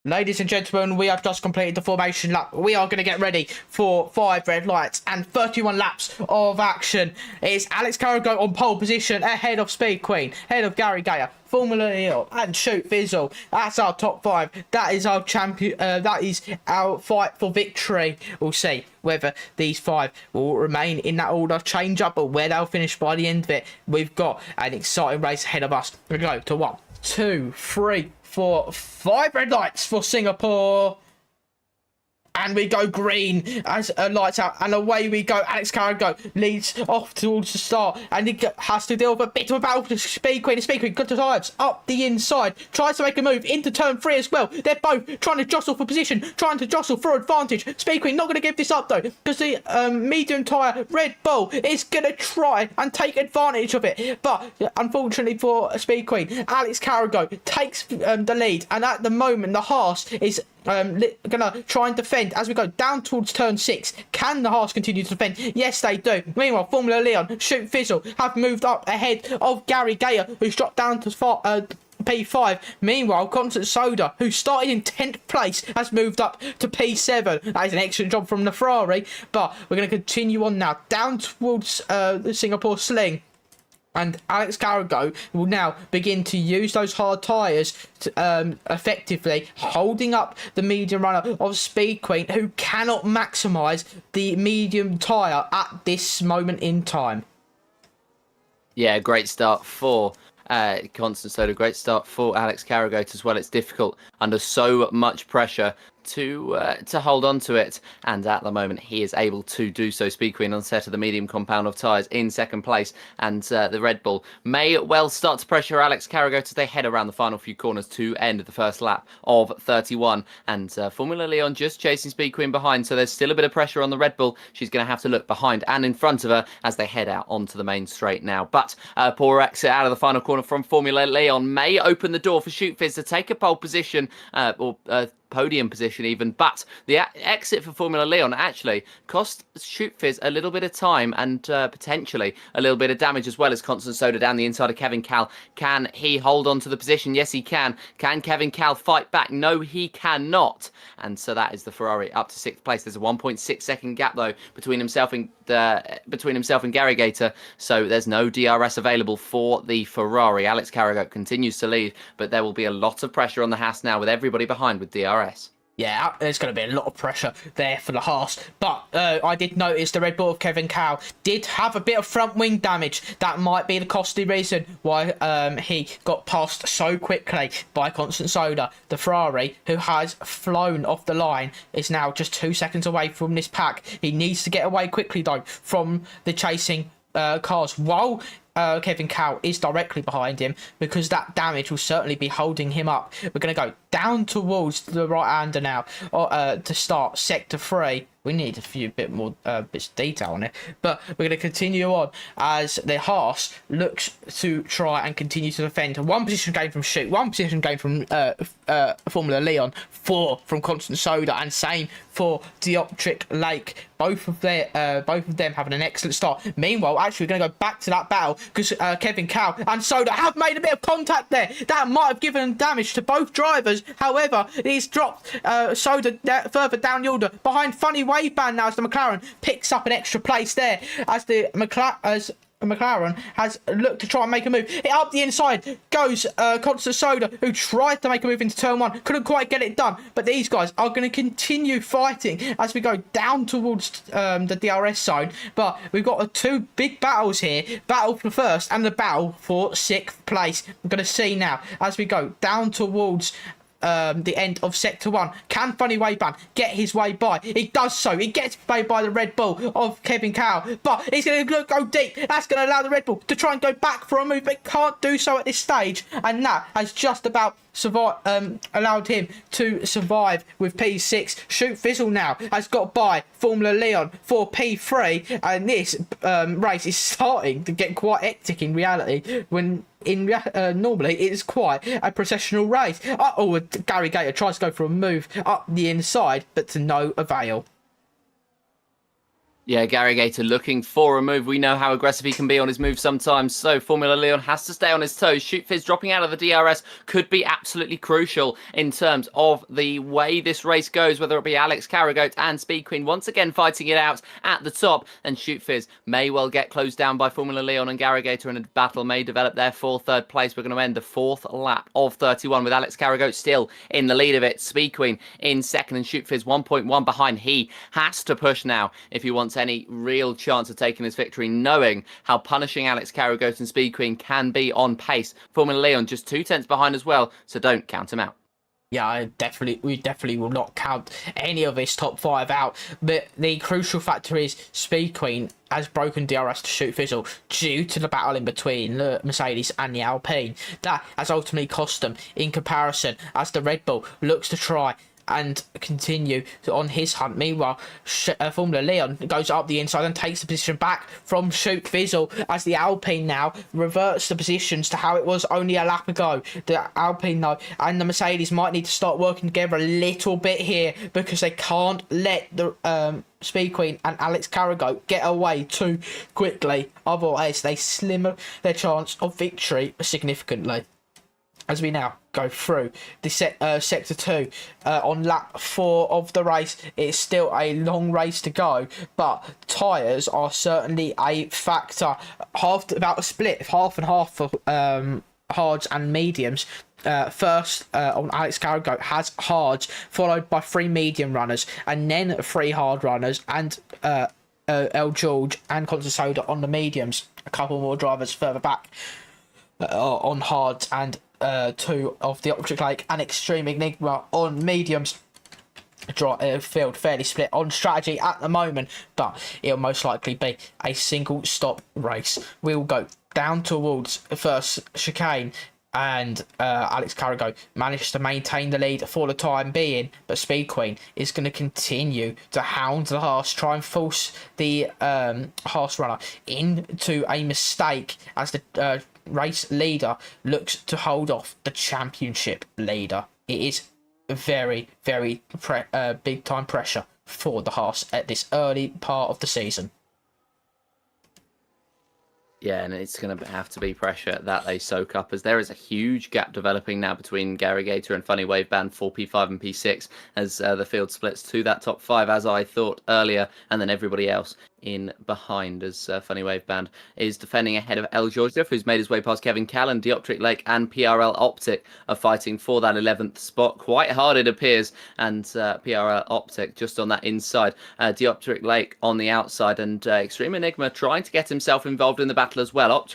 Ladies and gentlemen, we have just completed the formation lap. We are going to get ready for 5 red lights and 31 laps of action. It's Alex Carragher on pole position ahead of Speed Queen, ahead of Gary Gayer, Formula Hill and Shoot Fizzle. That's our top 5. That is our champion. That is our fight for victory. We'll see whether these 5 will remain in that order, change up, or where they'll finish by the end of it. We've got an exciting race ahead of us. We go to 1, 2, 3, 4, 5 red lights for Singapore. And we go green as lights out, and away we go. Alex Carragher leads off towards the start, and he has to deal with a bit of a battle with Speed Queen. Speed Queen, good times up the inside, tries to make a move into turn 3 as well. They're both trying to jostle for position, trying to jostle for advantage. Speed Queen not going to give this up though, because the medium tyre Red Bull is going to try and take advantage of it. But unfortunately for Speed Queen, Alex Carragher takes the lead, and at the moment the Haas is gonna try and defend as we go down towards turn 6. Can the Haas continue to defend? Yes, they do. Meanwhile, Formula Leon, Shoot Fizzle have moved up ahead of Gary Gayer, who's dropped down to P5. Meanwhile, Constant Soda, who started in 10th place, has moved up to P7. That is an excellent job from the Ferrari. But we're going to continue on now down towards the Singapore Sling. And Alex Carragher will now begin to use those hard tyres effectively, holding up the medium runner of Speed Queen, who cannot maximise the medium tyre at this moment in time. Yeah, great start for Constant Soda. Great start for Alex Carragher as well. It's difficult under so much pressure to hold on to it, and at the moment he is able to do so. Speed Queen on set of the medium compound of tyres in second place, and the Red Bull may well start to pressure Alex Carragher as they head around the final few corners to end the first lap of 31, and Formula Leon just chasing Speed Queen behind, so there's still a bit of pressure on the Red Bull. She's going to have to look behind and in front of her as they head out onto the main straight now. But poor exit out of the final corner from Formula Leon may open the door for Shoot Fizz to take a pole position, or podium position even, but the exit for Formula Leon actually cost Shoot Fizz a little bit of time and potentially a little bit of damage, as well as Constant Soda down the inside of Kevin Cal. Can he hold on to the position? Yes, he can. Can Kevin Cal fight back? No, he cannot. And so that is the Ferrari up to 6th place. There's a 1.6 second gap though between himself and Gary Gator, so there's no DRS available for the Ferrari. Alex Carragher continues to lead, but there will be a lot of pressure on the Haas now with everybody behind with DRS. Yeah, there's going to be a lot of pressure there for the Haas. But I did notice the Red Bull of Kevin Cow did have a bit of front wing damage. That might be the costly reason why he got passed so quickly by Constant Soda. The Ferrari, who has flown off the line, is now just 2 seconds away from this pack. He needs to get away quickly, though, from the chasing cars, while Kevin Cow is directly behind him, because that damage will certainly be holding him up. We're going to go down towards the right-hander now to start Sector 3. We need a few bit more bits of detail on it, but we're going to continue on as the Haas looks to try and continue to defend. 1 position gain from Shoot, 1 position gain from Formula Leon, 4 from Constant Soda, and same for Dioptric Lake. Both of them having an excellent start. Meanwhile, actually, we're going to go back to that battle because Kevin Cow and Soda have made a bit of contact there. That might have given damage to both drivers. However, he's dropped Soda further down the order behind Funny Wave Band now, as the McLaren picks up an extra place there as the McLaren has looked to try and make a move. Up the inside goes Constant Soda, who tried to make a move into turn 1. Couldn't quite get it done. But these guys are going to continue fighting as we go down towards the DRS zone. But we've got 2 big battles here. Battle for first and the battle for 6th place. We're going to see now as we go down towards the end of Sector 1. Can Funny Waveband get his way by? He does so. He gets by the Red Bull of Kevin Cow, but he's going to go deep. That's going to allow the Red Bull to try and go back for a move, but can't do so at this stage, and that has just about allowed him to survive with P6. Shoot Fizzle now has got by Formula Leon for P3, and this race is starting to get quite hectic in reality, when normally it's quite a processional race. Gary Gator tries to go for a move up the inside, but to no avail. Yeah, Gary Gator looking for a move. We know how aggressive he can be on his move sometimes, so Formula Leon has to stay on his toes. Shoot Fizz dropping out of the DRS could be absolutely crucial in terms of the way this race goes, whether it be Alex Carragoat and Speed Queen once again fighting it out at the top, and Shoot Fizz may well get closed down by Formula Leon and Gary Gator, and a battle may develop there for third place. We're going to end the fourth lap of 31 with Alex Carragoat still in the lead of it. Speed Queen in second and Shoot Fizz 1.1 behind. He has to push now if he wants any real chance of taking this victory, knowing how punishing Alex Carragoat and Speed Queen can be on pace. Formula Leon just 2/10 behind as well, so don't count him out. Yeah, we definitely will not count any of his top 5 out. But the crucial factor is Speed Queen has broken DRS to Shoot Fizzle due to the battle in between the Mercedes and the Alpine. That has ultimately cost them in comparison as the Red Bull looks to try and continue on his hunt. Meanwhile, Formula Leon goes up the inside and takes the position back from Shoot Fizzle as the Alpine now reverts the positions to how it was only a lap ago. The Alpine, though, and the Mercedes might need to start working together a little bit here because they can't let the Speed Queen and Alex Carragoat get away too quickly. Otherwise, they slimmer their chance of victory significantly. As we now go through the sector 2 on lap 4 of the race. It's still a long race to go, but tyres are certainly a factor. About a split, half and half for hards and mediums. First on Alex Carragoat has hards, followed by 3 medium runners, and then 3 hard runners, and El George and Consosoda on the mediums. A couple more drivers further back on hards, and 2 of the Optic Lake and Extreme Enigma on mediums. Field fairly split on strategy at the moment, but it'll most likely be a single stop race. We'll go down towards the first chicane, and Alex Carragoat managed to maintain the lead for the time being, but Speed Queen is going to continue to hound the Haas, try and force the Haas runner into a mistake as the race leader looks to hold off the championship leader. It is very, very big time pressure for the Haas at this early part of the season. Yeah, and it's going to have to be pressure that they soak up, as there is a huge gap developing now between Gary Gator and Funny Wave Band for P5 and P6 as the field splits to that top 5, as I thought earlier, and then everybody else in behind as Funny Wave Band is defending ahead of El Georgiev, who's made his way past Kevin Callan. Dioptric Lake and PRL Optic are fighting for that 11th spot. Quite hard, it appears, and PRL Optic just on that inside. Dioptric Lake on the outside, and Extreme Enigma trying to get himself involved in the battle as well.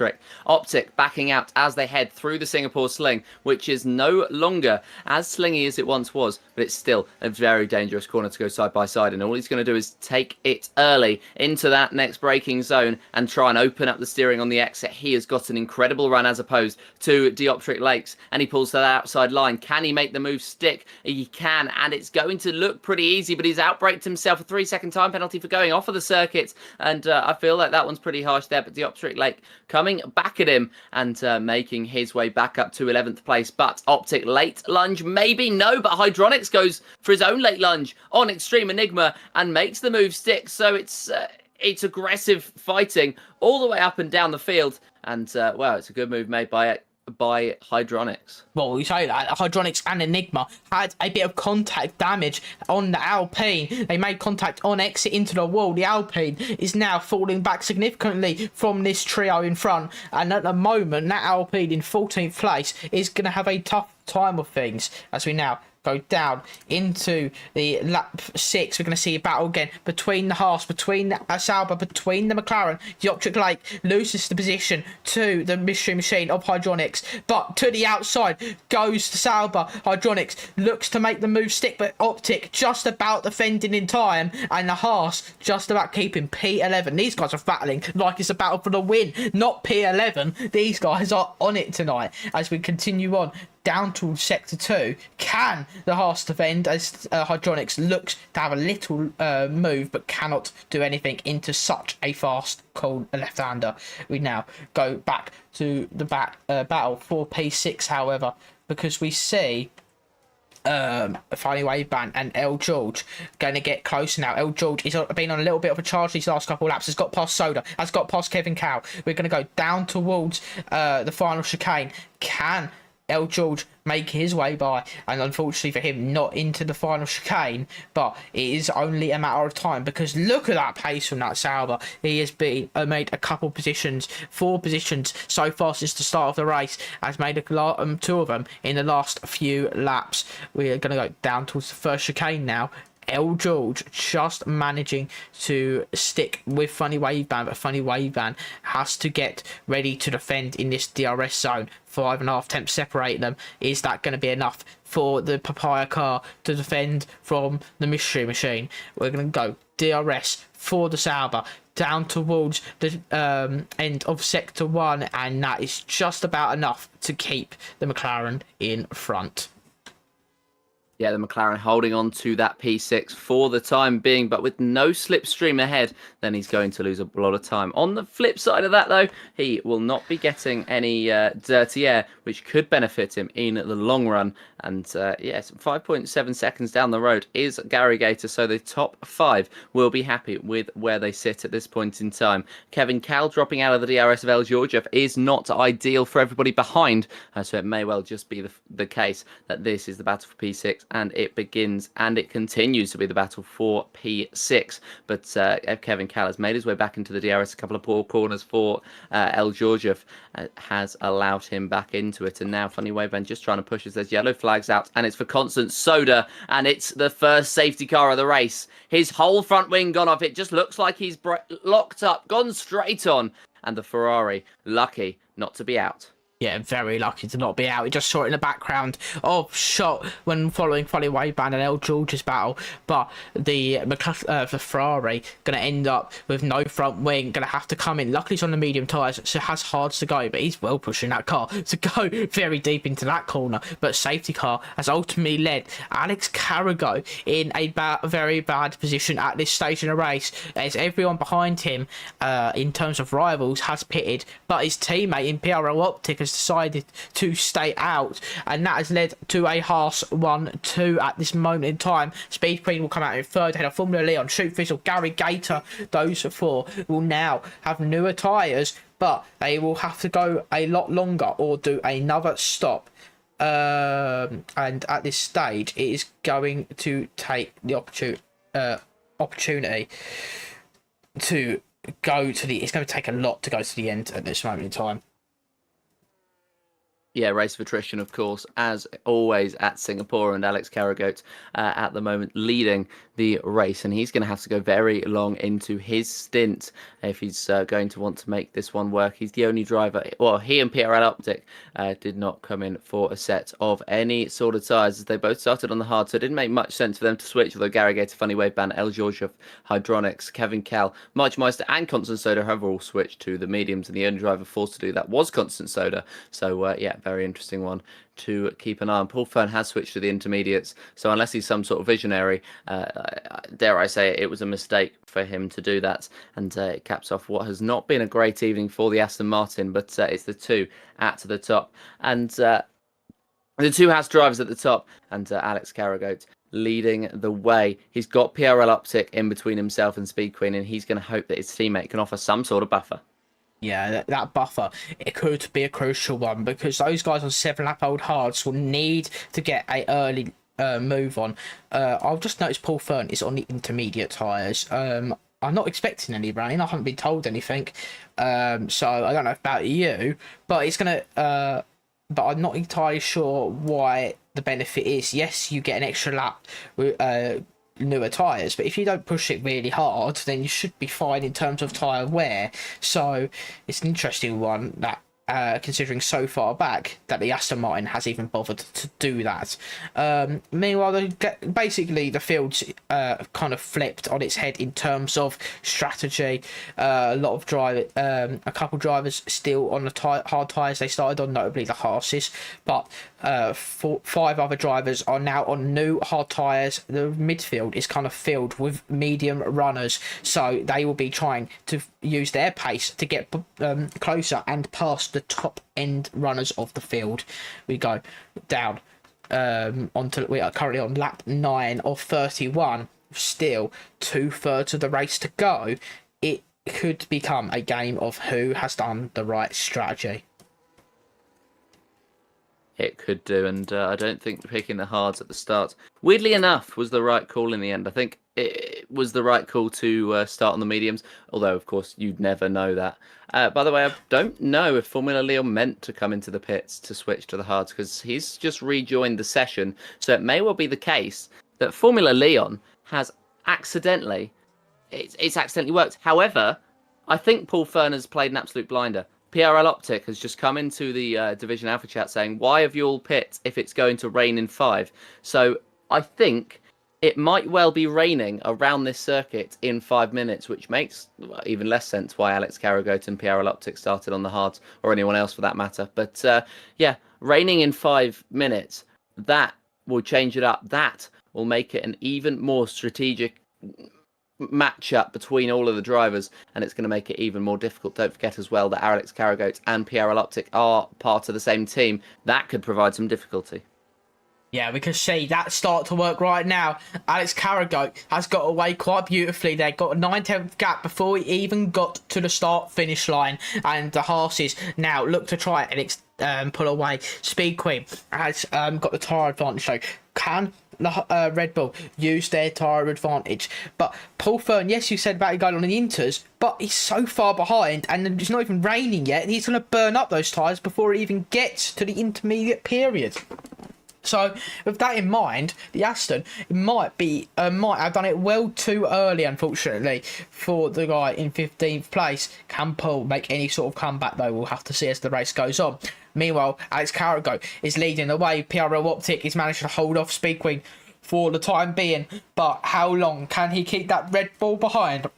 Optic backing out as they head through the Singapore Sling, which is no longer as slingy as it once was, but it's still a very dangerous corner to go side by side, and all he's going to do is take it early into that next braking zone and try and open up the steering on the exit. He has got an incredible run as opposed to Dioptric Lakes, and he pulls to that outside line. Can he make the move stick? He can, and it's going to look pretty easy, but he's outbraked himself. A 3-second time penalty for going off of the circuit, and I feel like that one's pretty harsh there, but Dioptric Lake coming back at him and making his way back up to 11th place. But Optic late lunge, maybe no, but Hydronics goes for his own late lunge on Extreme Enigma and makes the move stick. So it's aggressive fighting all the way up and down the field, and well, it's a good move made by Hydronics. Well, we say that Hydronics and Enigma had a bit of contact damage on the Alpine. They made contact on exit into the wall. The Alpine is now falling back significantly from this trio in front, and at the moment that Alpine in 14th place is going to have a tough time of things. As we now go down into the lap 6, we're going to see a battle again between the Haas, between the Sauber, between the McLaren. Dioptric Lake loses the position to the mystery machine of Hydronics, but to the outside goes the Sauber. Hydronics looks to make the move stick, but Optic just about defending in time, and the Haas just about keeping P11. These guys are battling like it's a battle for the win, not P11. These guys are on it tonight as we continue on down to sector 2. Can the Haas defend as Hydronics looks to have a little move but cannot do anything into such a fast cold left-hander? We now go back to the battle for P6, however, because we see Funny Wave Band and El George going to get closer now. El George has been on a little bit of a charge these last couple of laps. Has got past Soda, has got past Kevin Cow. We're going to go down towards the final chicane. Can El George make his way by? And unfortunately for him, not into the final chicane, but it is only a matter of time, because look at that pace from that Sauber. He has been made a couple positions, 4 positions so far since the start of the race, has made a 2 of them in the last few laps. We're going to go down towards the first chicane now. El George just managing to stick with Funny Wave Band, but Funny Wave Band has to get ready to defend in this DRS zone. 5.5 temps separating them. Is that going to be enough for the Papaya car to defend from the Mystery Machine? We're going to go DRS for the Sauber down towards the end of Sector 1, and that is just about enough to keep the McLaren in front. Yeah, the McLaren holding on to that P6 for the time being, but with no slipstream ahead, then he's going to lose a lot of time. On the flip side of that, though, he will not be getting any dirty air, which could benefit him in the long run. And yes, 5.7 seconds down the road is Gary Gator, so the top 5 will be happy with where they sit at this point in time. Kevin Cal dropping out of the DRS of El Georgiev is not ideal for everybody behind, so it may well just be the case that this is the battle for P6, and it begins and it continues to be the battle for P6. But Kevin Cal has made his way back into the DRS. A couple of poor corners for El Georgiev has allowed him back into it. And now Funny Wave Band just trying to push as there's yellow flags out, and it's for Constant Soda, and it's the first safety car of the race. His whole front wing gone off. It just looks like he's locked up, gone straight on, and the Ferrari lucky not to be out. Yeah, very lucky to not be out. We just saw it in the background of shot when following Funny Wave Band and El George's battle. But the Ferrari going to end up with no front wing, going to have to come in. Luckily, it's on the medium tyres, so it has hards to go, but he's well pushing that car to go very deep into that corner. But safety car has ultimately led Alex Carragher in a very bad position at this stage in the race, as everyone behind him, in terms of rivals, has pitted, but his teammate in PRL Optic has decided to stay out, and that has led to a Haas 1-2 at this moment in time. Speed Queen will come out in third, ahead of Formula Leon, Shoot Fizzle, Gary Gator. Those 4 will now have newer tyres, but they will have to go a lot longer or do another stop. And at this stage, it is going to take the opportunity to go to the. It's going to take a lot to go to the end at this moment in time. Yeah, race of attrition, of course, as always at Singapore, and Alex Carragher at the moment leading the race, and he's going to have to go very long into his stint if he's going to want to make this one work. He's the only driver, well, he and PRL Optic did not come in for a set of any sort of tyres, as they both started on the hard, so it didn't make much sense for them to switch, although Gary Gator, Funny Wave Band, El Georgiev, Hydronics, Kevin Cal, Marchmeister and Constant Soda have all switched to the mediums, and the only driver forced to do that was Constant Soda. So yeah, very interesting one to keep an eye on. Paul Fern has switched to the intermediates, so unless he's some sort of visionary, dare I say it was a mistake for him to do that, and it caps off what has not been a great evening for the Aston Martin, but it's the 2 at the top, and the 2 Haas drivers at the top, and Alex Carragher leading the way. He's got PRL Optic in between himself and Speed Queen, and he's going to hope that his teammate can offer some sort of buffer. Yeah, that buffer, it could be a crucial one, because those guys on 7-lap-old hards will need to get a early move on. I'll just notice Paul Fern is on the intermediate tyres. I'm not expecting any rain. I haven't been told anything. So I don't know about you, but it's going to... but I'm not entirely sure why the benefit is. Yes, you get an extra lap with newer tyres, but if you don't push it really hard, then you should be fine in terms of tyre wear. So it's an interesting one, that considering so far back that the Aston Martin has even bothered to do that. Meanwhile, basically the field's kind of flipped on its head in terms of strategy. A couple drivers still on the hard tyres they started on, notably the Haas's, but 5 other drivers are now on new hard tyres. The midfield is kind of filled with medium runners, so they will be trying to use their pace to get closer and past the top end runners of the field. We go down we are currently on lap 9 of 31. Still 2/3 of the race to go. It could become a game of who has done the right strategy. It could do, and I don't think picking the hards at the start, weirdly enough, was the right call in the end. I think it was the right call to start on the mediums, although, of course, you'd never know that. By the way, I don't know if Formula Leon meant to come into the pits to switch to the hards, because he's just rejoined the session, so it may well be the case that Formula Leon has accidentally, it's accidentally worked. However, I think Paul Furner's played an absolute blinder. PRL Optic has just come into the Division Alpha chat saying, why have you all pit if it's going to rain in 5? So I think it might well be raining around this circuit in 5 minutes, which makes even less sense why Alex Carragoat and PRL Optic started on the hards, or anyone else for that matter. But yeah, raining in 5 minutes, that will change it up. That will make it an even more strategic matchup between all of the drivers, and it's going to make it even more difficult. Don't forget as well that Alex Carragoat and PRL Optic are part of the same team. That could provide some difficulty. Yeah, we can see that start to work right now. Alex Carragoat has got away quite beautifully there. Got a 9/10 gap before he even got to the start-finish line. And the Haas's now look to try and pull away. Speed Queen has got the tyre advantage. So can the Red Bull use their tyre advantage? But Paul Fern, yes, you said about it going on the Inters, but he's so far behind and it's not even raining yet. He's going to burn up those tyres before it even gets to the intermediate period. So with that in mind, the Aston might have done it well too early, unfortunately, for the guy in 15th place. Can Paul make any sort of comeback, though? We'll have to see as the race goes on. Meanwhile, Alex Carragoat is leading the way. PRL Optic is managed to hold off Speed Queen for the time being, but how long can he keep that Red Bull behind?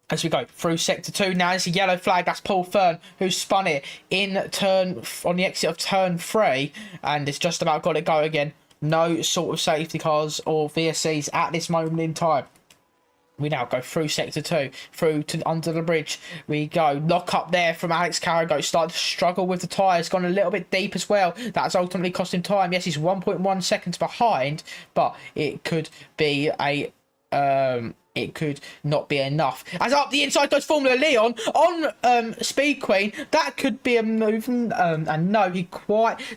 As we go through sector 2 now, it's a yellow flag. That's Paul Fern who spun it on the exit of turn 3, and it's just about got it go again. No sort of safety cars or VSCs at this moment in time. We now go through sector 2, through to under the bridge. We go. Lock up there from Alex Carragoat. Started to struggle with the tyres. Gone a little bit deep as well. That's ultimately cost him time. Yes, he's 1.1 seconds behind, but it could be a it could not be enough. As up the inside goes Formula Leon on Speed Queen. That could be a move, and no, he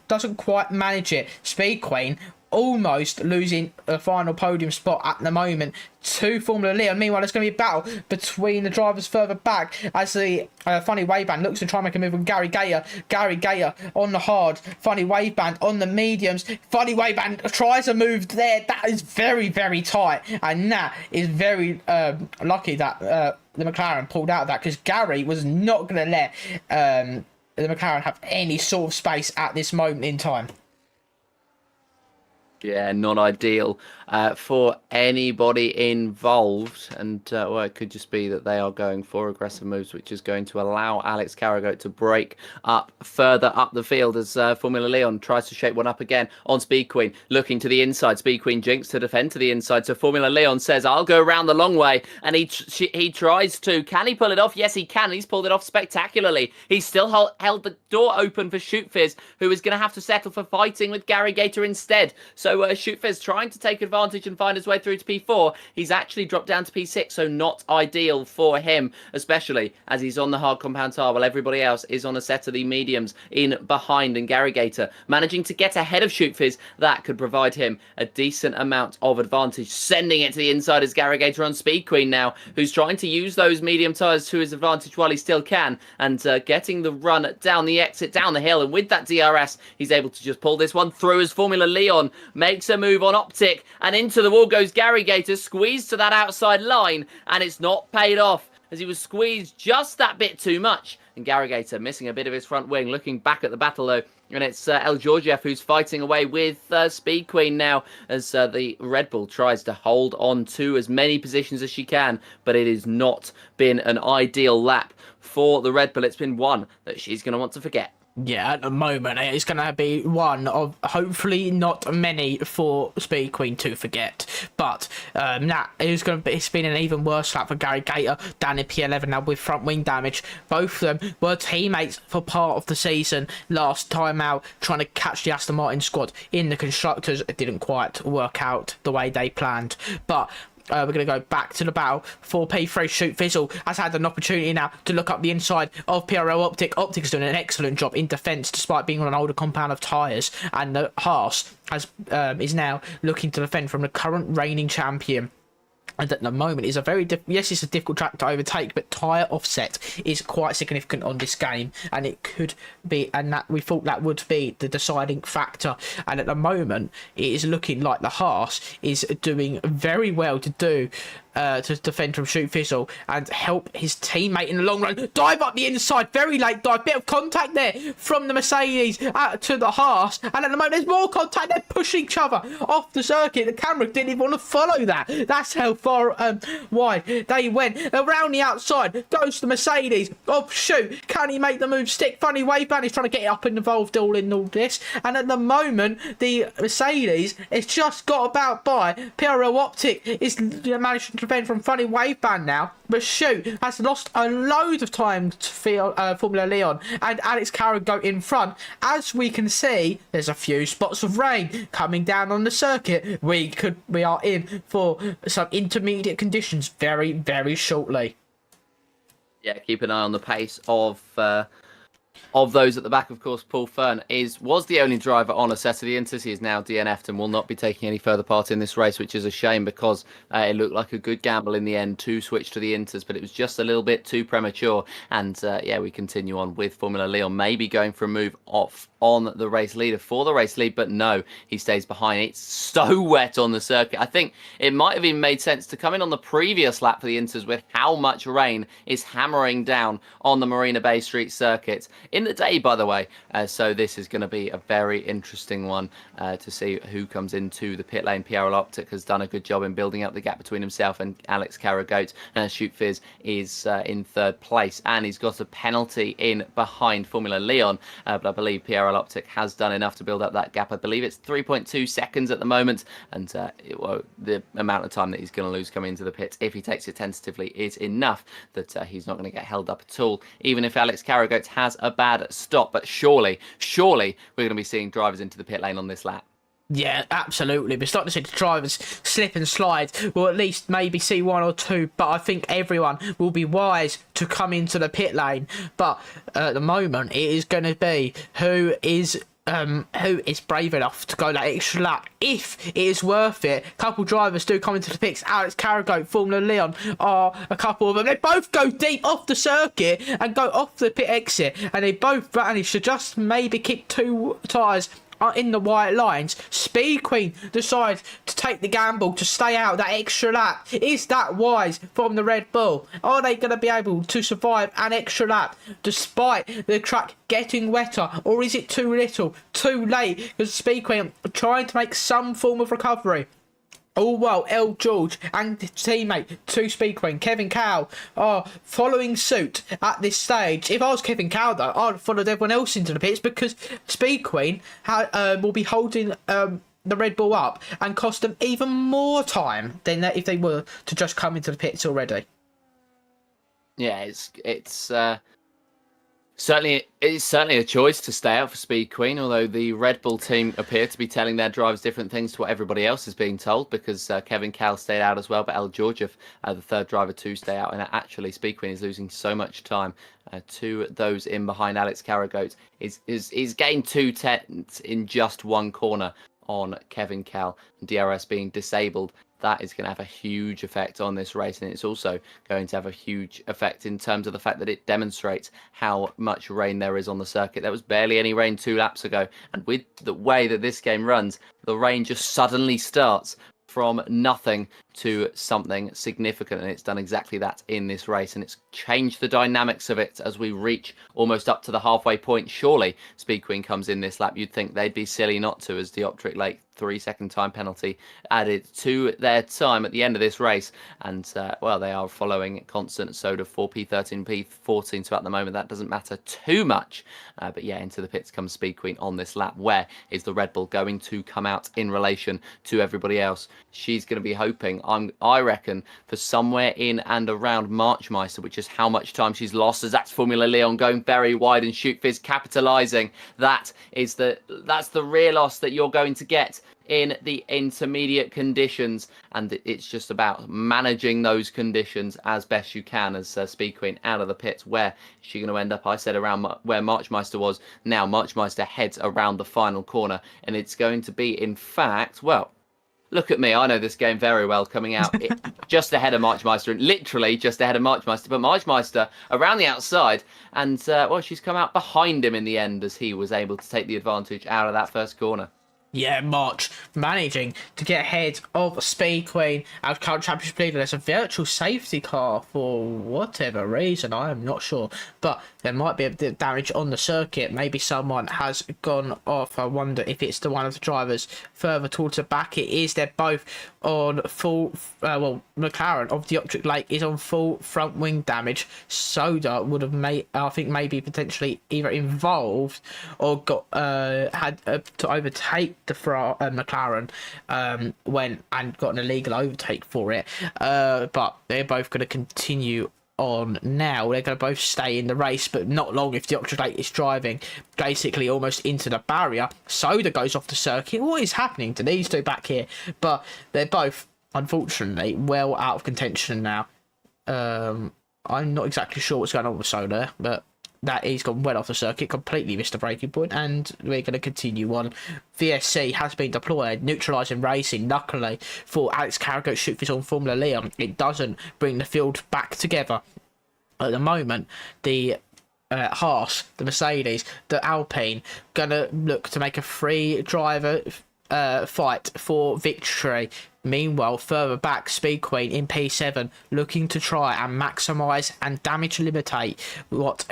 doesn't quite manage it. Speed Queen almost losing a final podium spot at the moment to Formula Leon. Meanwhile, there's going to be a battle between the drivers further back as the funny waveband looks to try and make a move on Gary Gator. Gary Gator on the hard, funny waveband on the mediums. Funny waveband tries a move there. That is very, very tight, and that is very lucky that the McLaren pulled out of that, because Gary was not going to let the McLaren have any sort of space at this moment in time. Yeah, not ideal for anybody involved. And well, it could just be that they are going for aggressive moves, which is going to allow Alex Carragoat to break up further up the field as Formula Leon tries to shape one up again on Speed Queen. Looking to the inside. Speed Queen jinx to defend to the inside. So Formula Leon says, I'll go around the long way. And he tries to. Can he pull it off? Yes, he can. He's pulled it off spectacularly. He's still held the door open for Shoot Fizz, who is going to have to settle for fighting with Gary Gator instead. So Shoot Fizz trying to take advantage and find his way through to P4. He's actually dropped down to P6, so not ideal for him, especially as he's on the hard compound tire while everybody else is on a set of the mediums in behind. And Gary Gator managing to get ahead of Shoot Fizz. That could provide him a decent amount of advantage. Sending it to the inside is Gary Gator on Speed Queen now, who's trying to use those medium tires to his advantage while he still can, and getting the run down the exit, down the hill. And with that DRS, he's able to just pull this one through as Formula Leon makes a move on Optic, and into the wall goes Gary Gator, squeezed to that outside line, and it's not paid off as he was squeezed just that bit too much. And Gary Gator missing a bit of his front wing. Looking back at the battle though, and it's El Georgiev who's fighting away with Speed Queen now, as the Red Bull tries to hold on to as many positions as she can, but it has not been an ideal lap for the Red Bull. It's been one that she's going to want to forget. Yeah, at the moment, it's going to be one of hopefully not many for Speed Queen to forget. But it's been an even worse lap for Gary Gator down in P11 now with front wing damage. Both of them were teammates for part of the season last time out, trying to catch the Aston Martin squad in the constructors. It didn't quite work out the way they planned, but we're going to go back to the battle for P3. Shoot Fizzle has had an opportunity now to look up the inside of PRO Optic. Optic is doing an excellent job in defence despite being on an older compound of tyres. And the Haas is now looking to defend from the current reigning champion. And at the moment, it's it's a difficult track to overtake, but tyre offset is quite significant on this game, and it could be, and that we thought that would be the deciding factor. And at the moment, it is looking like the Haas is doing very well to defend from Shoot Fizzle and help his teammate in the long run. Dive up the inside, very late dive, bit of contact there from the Mercedes to the Haas, and at the moment there's more contact. They're pushing each other off the circuit. The camera didn't even want to follow that. That's how far wide they went. Around the outside goes the Mercedes. Oh shoot, can he make the move stick? Funny wave band is trying to get it up and involved in all this, and at the moment the Mercedes has just got about by. PRO Optic is managing to defend from funny wave band now, but Shoot has lost a load of time to Formula Leon and Alex Carragher in front. As we can see, there's a few spots of rain coming down on the circuit. We are in for some intermediate conditions very, very shortly. Yeah, keep an eye on the pace of those at the back. Of course, Paul Fern was the only driver on a set of the Inters. He is now DNF'd and will not be taking any further part in this race, which is a shame because it looked like a good gamble in the end to switch to the Inters, but it was just a little bit too premature. And yeah, we continue on with Formula Leon, maybe going for a move off on the race leader for the race lead, but no, he stays behind. It's so wet on the circuit. I think it might have even made sense to come in on the previous lap for the Inters with how much rain is hammering down on the Marina Bay Street circuit in the day, by the way. So this is going to be a very interesting one to see who comes into the pit lane. PRL Optic has done a good job in building up the gap between himself and Alex Carragher. Shoot Fizz is in third place, and he's got a penalty in behind Formula Leon, but I believe PRL Optic has done enough to build up that gap. I believe it's 3.2 seconds at the moment, and the amount of time that he's going to lose coming into the pits, if he takes it tentatively, is enough that he's not going to get held up at all, even if Alex Carragher has a bad stop. But surely we're going to be seeing drivers into the pit lane on this lap. Yeah, absolutely. We're starting to see the drivers slip and slide. We'll at least maybe see one or two, but I think everyone will be wise to come into the pit lane. But at the moment, it is going to be who is brave enough to go that extra lap if it is worth it. A couple drivers do come into the pits. Alex Carragher, Formula Leon are a couple of them. They both go deep off the circuit and go off the pit exit, and they both manage to just maybe keep two tyres in the white lines. Speed Queen decides to take the gamble to stay out that extra lap. Is that wise from the Red Bull? Are they going to be able to survive an extra lap despite the track getting wetter, or is it too little, too late? Because Speed Queen are trying to make some form of recovery. All while L. George and his teammate to Speed Queen, Kevin Cowell, are following suit at this stage. If I was Kevin Cowell, though, I'd have followed everyone else into the pits, because Speed Queen will be holding the Red Bull up and cost them even more time than if they were to just come into the pits already. Yeah, it's certainly a choice to stay out for Speed Queen, although the Red Bull team appear to be telling their drivers different things to what everybody else is being told, because Kevin Cowell stayed out as well, but El Georgiev, the third driver, to stay out. And actually, Speed Queen is losing so much time to those in behind. Alex Carragher is gained 2 tenths in just one corner on Kevin Cowell, and DRS being disabled. That is going to have a huge effect on this race, and it's also going to have a huge effect in terms of the fact that it demonstrates how much rain there is on the circuit. There was barely any rain 2 laps ago, and with the way that this game runs, the rain just suddenly starts from nothing to something significant, and it's done exactly that in this race, and it's changed the dynamics of it as we reach almost up to the halfway point. Surely Speed Queen comes in this lap, you'd think they'd be silly not to, as Dioptric Lake 3-second time penalty added to their time at the end of this race. And well, they are following Constant Soda 4P 13P 14, so at the moment that doesn't matter too much. But yeah, into the pits comes Speed Queen on this lap. Where is the Red Bull going to come out in relation to everybody else? She's going to be hoping, I reckon, for somewhere in and around Marchmeister, which is how much time she's lost, as that's Formula Leon going very wide and Shoot Fizz capitalising. That's the real loss that you're going to get in the intermediate conditions, and it's just about managing those conditions as best you can as Speed Queen out of the pits. Where is she going to end up? I said around where Marchmeister was. Now Marchmeister heads around the final corner, and it's going to be, in fact, well, look at me, I know this game very well, coming out just ahead of Marchmeister, and literally just ahead of Marchmeister, but Marchmeister around the outside, and well, she's come out behind him in the end as he was able to take the advantage out of that first corner. Yeah, March managing to get ahead of Speed Queen, our current championship leader. There's a virtual safety car for whatever reason, I am not sure. But there might be a bit of damage on the circuit. Maybe someone has gone off. I wonder if it's one of the drivers further towards the back. It is. They're both on full, well, McLaren of Dioptric Lake is on full front wing damage. Soda would have made, I think, maybe potentially either involved or got had to overtake the McLaren went and got an illegal overtake for it, but they're both going to continue on now. They're going to both stay in the race, but not long if Dioptric Lake is driving basically almost into the barrier. Soda goes off the circuit. What is happening to these two back here? But they're both unfortunately well out of contention now. I'm not exactly sure what's going on with Soda, but that he's gone well off the circuit, completely missed the braking point, and we're going to continue on. VSC has been deployed, neutralising racing. Luckily for Alex Carragher, Shoot Fizz on Formula Leon, it doesn't bring the field back together. At the moment, the Haas, the Mercedes, the Alpine, going to look to make a free driver fight for victory. Meanwhile, further back, Speed Queen in P7 looking to try and maximise and damage limitate what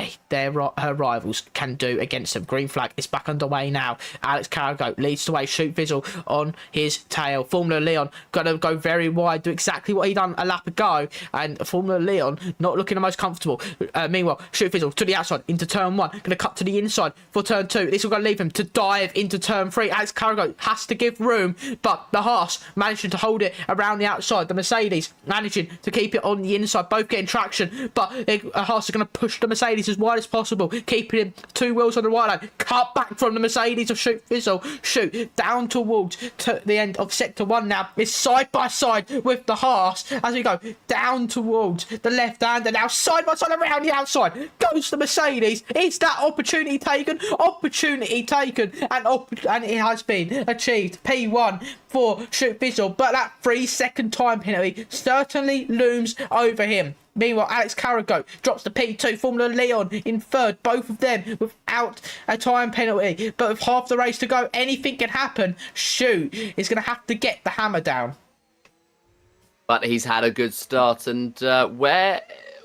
her rivals can do against them. Green flag is back underway now. Alex Carragher leads the way. Shoot Fizzle on his tail. Formula Leon gonna go very wide, do exactly what he done a lap ago, and Formula Leon not looking the most comfortable. Meanwhile, Shoot Fizzle to the outside into turn 1, gonna cut to the inside for turn 2. This will go leave him to dive into turn 3. Alex Carragher has to give room, but the Haas managing to hold it around the outside. The Mercedes managing to keep it on the inside, both getting traction, but Haas are going to push the Mercedes as wide as possible, keeping him 2 wheels on the right line. Cut back from the Mercedes of Shoot Fizzle. Shoot down towards the end of sector 1 now. It's side by side with the Haas as we go down towards the left hand, and now side by side around the outside goes the Mercedes. Is that opportunity taken? Opportunity taken, and it has been achieved. P1 for Shoot Fizzle, but that 3-second time penalty certainly looms over him. Meanwhile, Alex Carragher drops the P2. Formula Leon in third. Both of them without a time penalty. But with half the race to go, anything can happen. Shoot is going to have to get the hammer down. But he's had a good start, and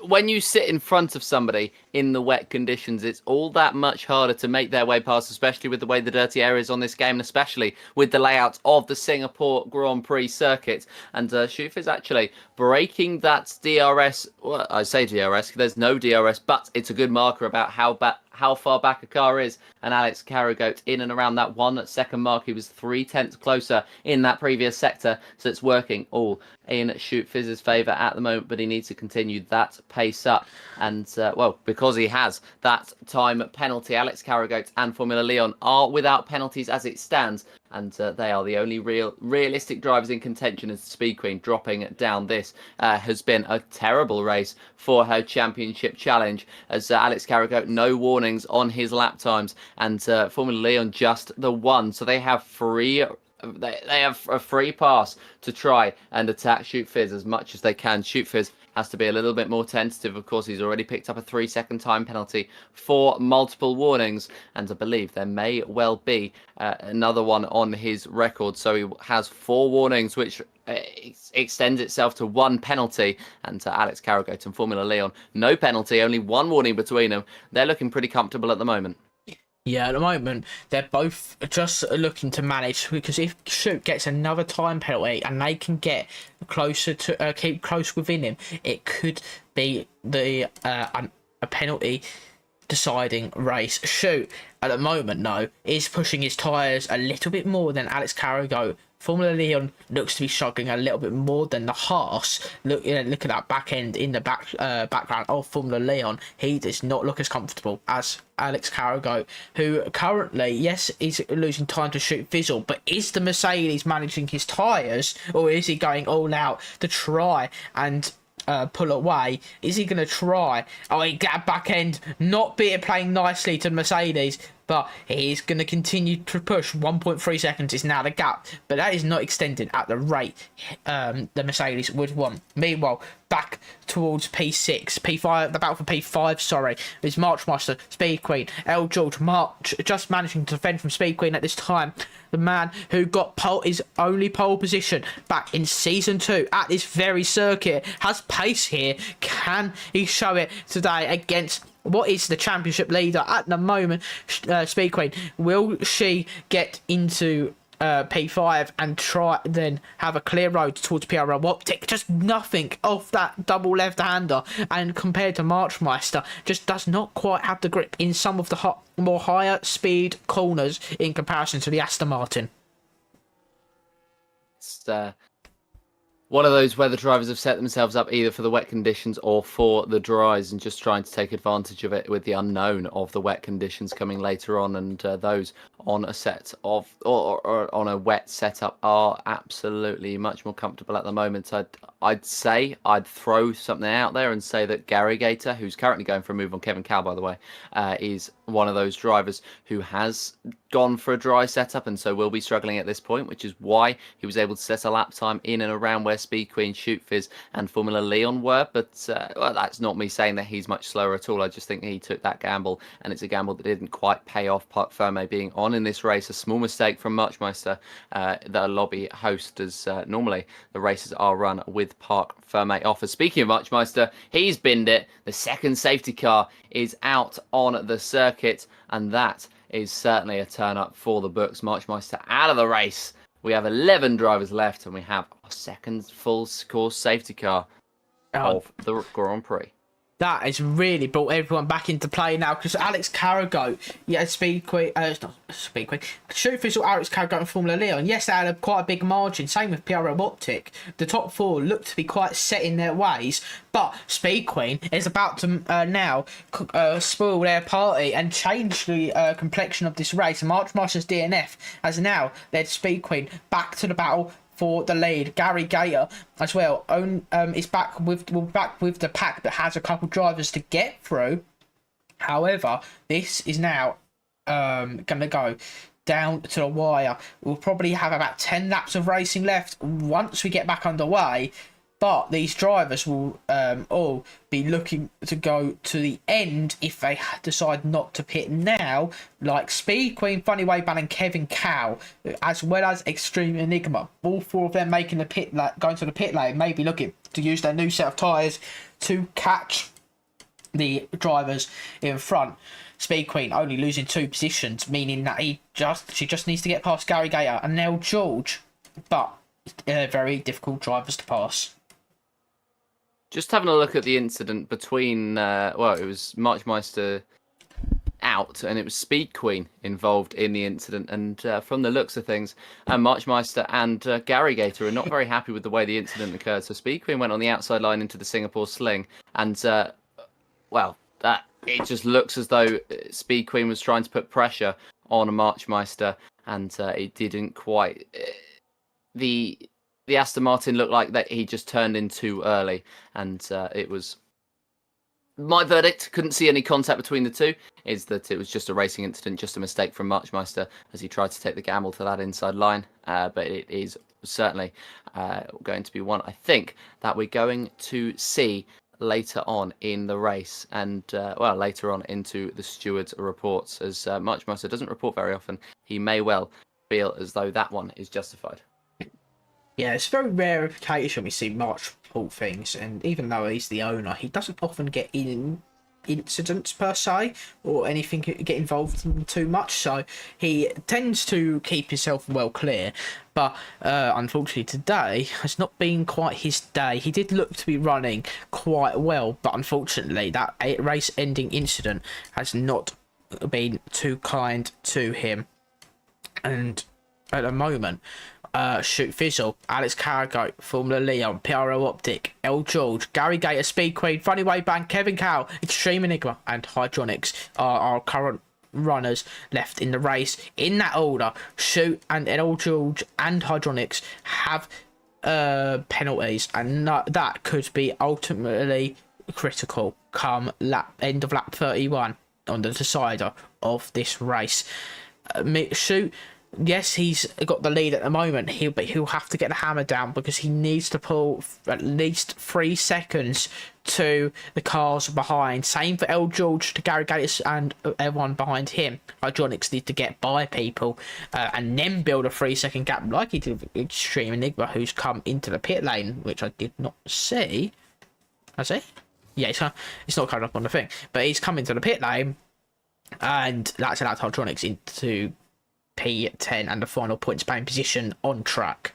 when you sit in front of somebody in the wet conditions, it's all that much harder to make their way past, especially with the way the dirty area is on this game, and especially with the layout of the Singapore Grand Prix circuit. And Shoot Fizz actually breaking that DRS. Well, I say DRS, there's no DRS, but it's a good marker about how far back a car is. And Alex Carragher in and around that 1 second mark. He was 3/10 closer in that previous sector, so it's working all in Shoot Fizz's favour at the moment, but he needs to continue that pace up. And well, because he has that time penalty, Alex Carragher and Formula Leon are without penalties as it stands, and they are the only realistic drivers in contention. As Speed Queen dropping down this has been a terrible race for her championship challenge, as Alex Carragher no warnings on his lap times, and Formula Leon just the 1, so they have a free pass to try and attack Shoot Fizz as much as they can. Shoot Fizz has to be a little bit more tentative. Of course, he's already picked up a 3-second time penalty for multiple warnings, and I believe there may well be another one on his record. So he has 4 warnings, which extends itself to 1 penalty. And to Alex Carragher and Formula Leon, no penalty, only 1 warning between them. They're looking pretty comfortable at the moment. Yeah, at the moment, they're both just looking to manage, because if Shoot gets another time penalty and they can get closer to keep close within him, it could be a penalty deciding race. Shoot, at the moment, though, is pushing his tyres a little bit more than Alex Carragher. Formula Leon looks to be struggling a little bit more than the Haas. Look at that back end in the background of Formula Leon. He does not look as comfortable as Alex Carragher, who currently, yes, is losing time to Shoot Fizzle, but is the Mercedes managing his tyres, or is he going all out to try and pull away? Is he going to try? Oh, he got back end, not playing nicely to Mercedes, but he's going to continue to push. 1.3 seconds is now the gap, but that is not extended at the rate the Mercedes would want. Meanwhile, back towards P6, P5, the battle for P5, sorry, is Marchmaster, Speed Queen, L. George, March, just managing to defend from Speed Queen at this time. The man who got his only pole position back in Season 2 at this very circuit has pace here. Can he show it today against what is the championship leader at the moment, Speed Queen? Will she get into P5 and try then have a clear road towards PR Optic? Just nothing off that double left-hander, and compared to Marchmeister, just does not quite have the grip in some of the more higher speed corners in comparison to the Aston Martin. It's one of those where the drivers have set themselves up either for the wet conditions or for the dries, and just trying to take advantage of it with the unknown of the wet conditions coming later on. And those on a set of or on a wet setup are absolutely much more comfortable at the moment. I'd say I'd throw something out there and say that Gary Gator, who's currently going for a move on Kevin Cow, by the way, is one of those drivers who has gone for a dry setup and so will be struggling at this point, which is why he was able to set a lap time in and around where Speed Queen, Shoot Fizz and Formula Leon were. But well, that's not me saying that he's much slower at all. I just think he took that gamble, and it's a gamble that didn't quite pay off. Parc Ferme being on in this race, a small mistake from Marchmeister, the lobby host, as normally the races are run with Parc Ferme off. Speaking of Marchmeister, he's binned it. The second safety car is out on the circuit, and that is certainly a turn up for the books. Marchmeister out of the race. We have 11 drivers left, and we have our second full course safety car of the Grand Prix. That has really brought everyone back into play now, because Alex Carragher, yeah, Speed Queen, it's not Speed Queen, Shoot Fizzle, Alex Carragher and Formula Leon, yes, they had quite a big margin, same with PRO Optic. The top 4 look to be quite set in their ways, but Speed Queen is about to now spoil their party and change the complexion of this race. Marchmaster's DNF has now led Speed Queen back to the battle for the lead. Gary Gator as well is back with the pack, but has a couple drivers to get through. However, this is now going to go down to the wire. We'll probably have about 10 laps of racing left once we get back underway. But these drivers will all be looking to go to the end if they decide not to pit now, like Speed Queen, Funny Way Ban and Kevin Cow, as well as Extreme Enigma. All 4 of them making the pit, going to the pit lane, maybe looking to use their new set of tyres to catch the drivers in front. Speed Queen only losing 2 positions, meaning that she just needs to get past Gary Gator and Nell George, but very difficult drivers to pass. Just having a look at the incident between, well, it was Marchmeister out and it was Speed Queen involved in the incident. And from the looks of things, Marchmeister and Gary Gator are not very happy with the way the incident occurred. So Speed Queen went on the outside line into the Singapore sling. And, well, it just looks as though Speed Queen was trying to put pressure on Marchmeister, and it didn't quite... The Aston Martin looked like that he just turned in too early, and it was my verdict. Couldn't see any contact between the two. Is that it was just a racing incident, just a mistake from Marchmeister as he tried to take the gamble to that inside line. But it is certainly going to be one, I think, that we're going to see later on in the race, and later on into the steward's reports, as March Mercer doesn't report very often. He may well feel as though that one is justified. Yeah, it's a very rare occasion we see March report things, and even though he's the owner, he doesn't often get in incidents per se or anything get involved in too much, so he tends to keep himself well clear. But unfortunately today has not been quite his day. He did look to be running quite well, but unfortunately that race ending incident has not been too kind to him. And at the moment, Shoot Fizzle, Alex Carragher, Formula Leon, PRO Optic, L George, Gary Gator, Speed Queen, Funny Way Bank, Kevin Cowell, Extreme Enigma, and Hydronics are our current runners left in the race. In that order, Shoot and L George and Hydronics have penalties, and that could be ultimately critical come end of lap 31 on the decider of this race. Shoot, yes, he's got the lead at the moment. He'll have to get the hammer down because he needs to pull at least 3 seconds to the cars behind. Same for L George, to Gary Gates, and everyone behind him. Hydronics need to get by people and then build a 3-second gap like he did with Extreme Enigma, who's come into the pit lane, which I did not see. Has he? Yeah, it's not coming up on the thing, but he's come into the pit lane, and that's allowed Hydronics into P10 and the final points paying position on track.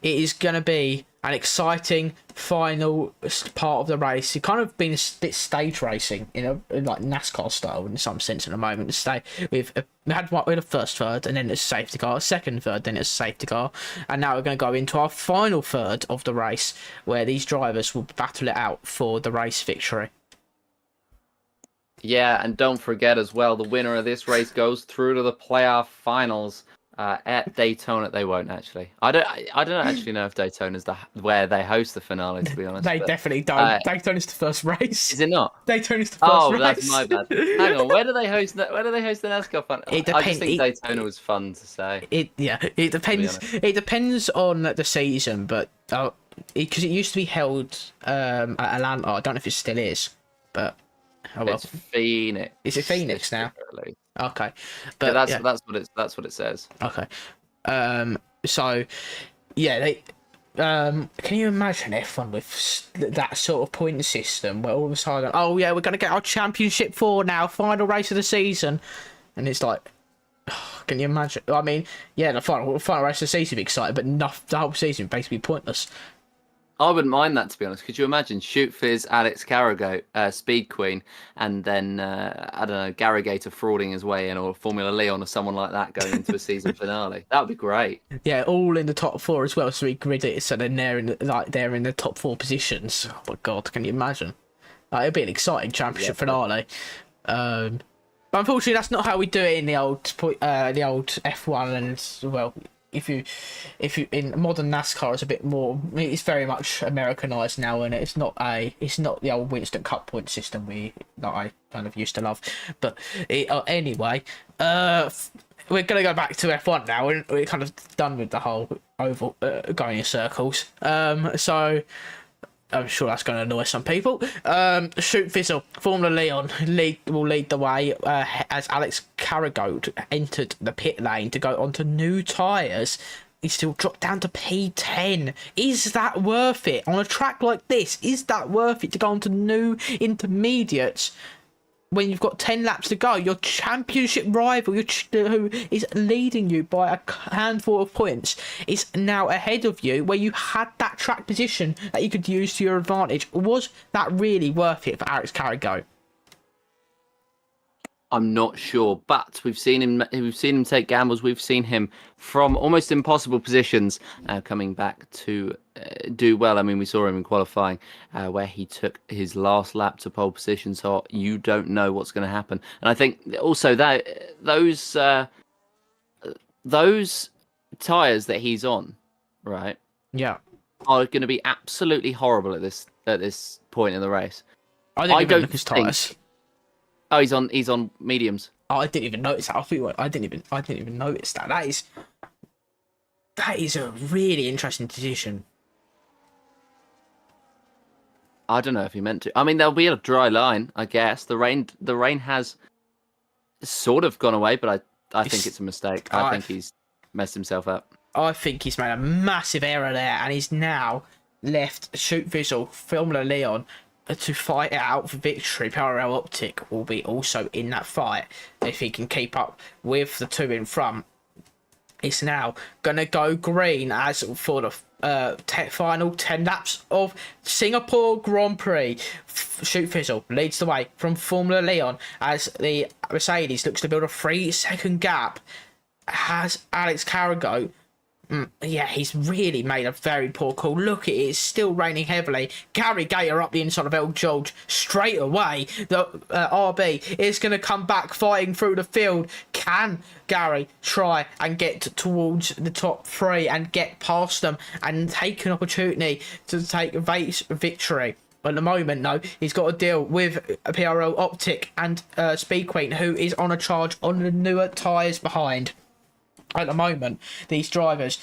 It is going to be an exciting final part of the race. It's kind of been a bit stage racing in like NASCAR style in some sense at the moment. We had a first third, and then it's a safety car, a second third, then it's a safety car, and now we're going to go into our final third of the race where these drivers will battle it out for the race victory. Yeah, and don't forget as well, the winner of this race goes through to the playoff finals at Daytona. They won't actually. I don't actually know if Daytona's where they host the finale. To be honest, they definitely don't. Daytona's the first race. Is it not? Daytona's the first race. That's my bad. Hang on, where do they host the NASCAR final? It depends. I just think Daytona was fun to say. It depends. It depends on the season, but because it used to be held at Atlanta. I don't know if it still is, but. Oh, well. It's Phoenix. Is it Phoenix now? Okay, but yeah, that's what it says. Okay, so yeah, they can you imagine F1 with that sort of point system where all of a sudden, oh yeah, we're gonna get our championship 4 now, final race of the season, and it's like, can you imagine? I mean, yeah, the final race of the season would be exciting, but the whole season would basically be pointless. I wouldn't mind that, to be honest. Could you imagine Shoot Fizz, Alex Carragher, Speed Queen, and then I don't know, Gary Gator frauding his way in, or Formula Leon, or someone like that going into a season finale? That would be great. Yeah, all in the top 4 as well. So we grid it so then they're in the top 4 positions. Oh my god, can you imagine? It'd be an exciting championship finale. But unfortunately, that's not how we do it in the old F1, and well. If you in modern NASCAR, it's a bit more. It's very much Americanized now, and it's not the old Winston Cup point system that I kind of used to love. But anyway, we're gonna go back to F1 now. We're kind of done with the whole oval going in circles. So. I'm sure that's going to annoy some people. Shoot Fizzle, Formula Leon will lead the way as Alex Carragher entered the pit lane to go onto new tyres. He still dropped down to P10. Is that worth it? On a track like this, is that worth it to go onto new intermediates when you've got 10 laps to go? Your championship rival, who is leading you by a handful of points, is now ahead of you, where you had that track position that you could use to your advantage. Was that really worth it for Alex Carragher? I'm not sure, but we've seen him take gambles. We've seen him from almost impossible positions coming back to do well. I mean, we saw him in qualifying where he took his last lap to pole position, so you don't know what's going to happen. And I think also that those tyres that he's on, right? Yeah, are going to be absolutely horrible at this point in the race. I don't even look at his tyres. Oh, he's on mediums. Oh, I didn't even notice that. I didn't even notice that. That is. That is a really interesting decision. I don't know if he meant to. I mean, there'll be a dry line, I guess. The rain has sort of gone away, but I think it's a mistake. I think he's messed himself up. I think he's made a massive error there, and he's now left Shoot Fizzle, Formula Leon, to fight it out for victory. Parallel Optic will be also in that fight if he can keep up with the two in front. It's now going to go green as for the final 10 laps of Singapore Grand Prix. Shoot Fizzle leads the way from Formula Leon as the Mercedes looks to build a 3-second gap. Has Alex Carragher. Yeah, he's really made a very poor call. Look, it is still raining heavily. Gary Gator up the inside of El George straight away. The RB is going to come back fighting through the field. Can Gary try and get towards the top three and get past them and take an opportunity to take victory? At the moment, no, he's got to deal with PRL Optic and Speed Queen, who is on a charge on the newer tyres behind. At the moment, these drivers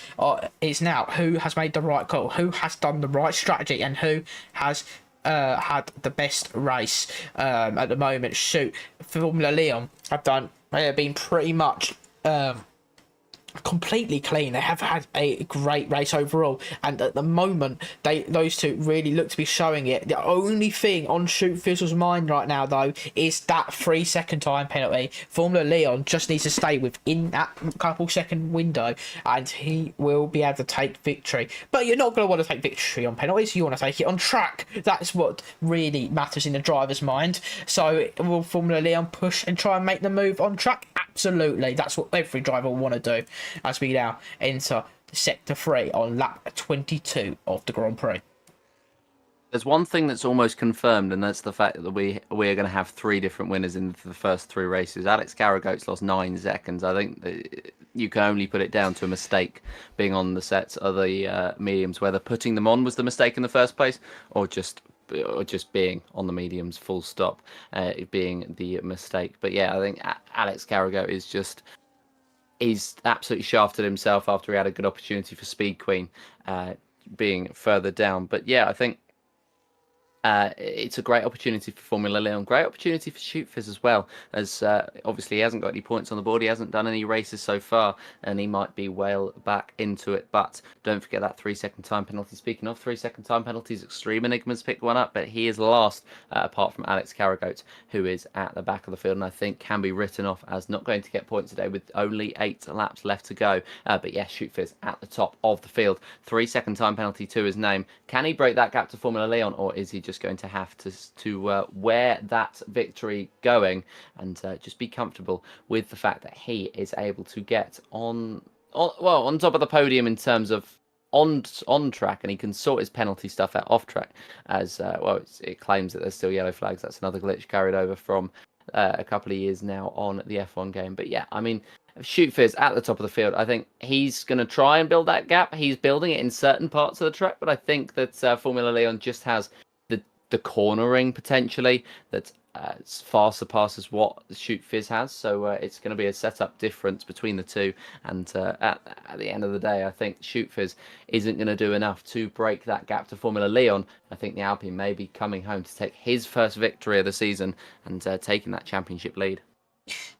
is now who has made the right call, who has done the right strategy, and who has had the best race. At the moment, Formula Leon have been pretty much completely clean. They have had a great race overall, and at the moment those two really look to be showing it. The only thing on Shoot Fizzle's mind right now, though, is that 3-second time penalty. Formula Leon just needs to stay within that couple second window and he will be able to take victory. But you're not going to want to take victory on penalties, you want to take it on track. That's what really matters in the driver's mind. So will Formula Leon push and try and make the move on track? Absolutely, that's what every driver will want to do as we now enter Sector 3 on lap 22 of the Grand Prix. There's one thing that's almost confirmed, and that's the fact that we are going to have 3 different winners in the first 3 races. Alex Carragher's lost 9 seconds. I think you can only put it down to a mistake being on the sets of the mediums, whether putting them on was the mistake in the first place or just being on the mediums full stop being the mistake. But yeah, I think Alex Carragher he's absolutely shafted himself after he had a good opportunity for Speed Queen being further down. But yeah, I think it's a great opportunity for Formula Leon, great opportunity for Shoot Fizz as well, as obviously he hasn't got any points on the board, he hasn't done any races so far, and he might be well back into it. But don't forget that 3-second time penalty. Speaking of 3-second time penalties, Extreme Enigma's picked one up, but he is last, apart from Alex Carragher, who is at the back of the field, and I think can be written off as not going to get points today with only 8 laps left to go. But yeah, Shoot Fizz at the top of the field, 3-second time penalty to his name. Can he break that gap to Formula Leon, or is he just going to have to wear that victory going and just be comfortable with the fact that he is able to get on top of the podium in terms of on track, and he can sort his penalty stuff out off track as it claims that there's still yellow flags. That's another glitch carried over from a couple of years now on the F1 game. But yeah, I mean, Shoot Fizz at the top of the field, I think he's going to try and build that gap. He's building it in certain parts of the track, but I think that Formula Leon just has the cornering potentially that far surpasses what Shoot Fizz has. So it's going to be a setup difference between the two. And at the end of the day, I think Shoot Fizz isn't going to do enough to break that gap to Formula Leon. I think the Alpine may be coming home to take his first victory of the season and taking that championship lead.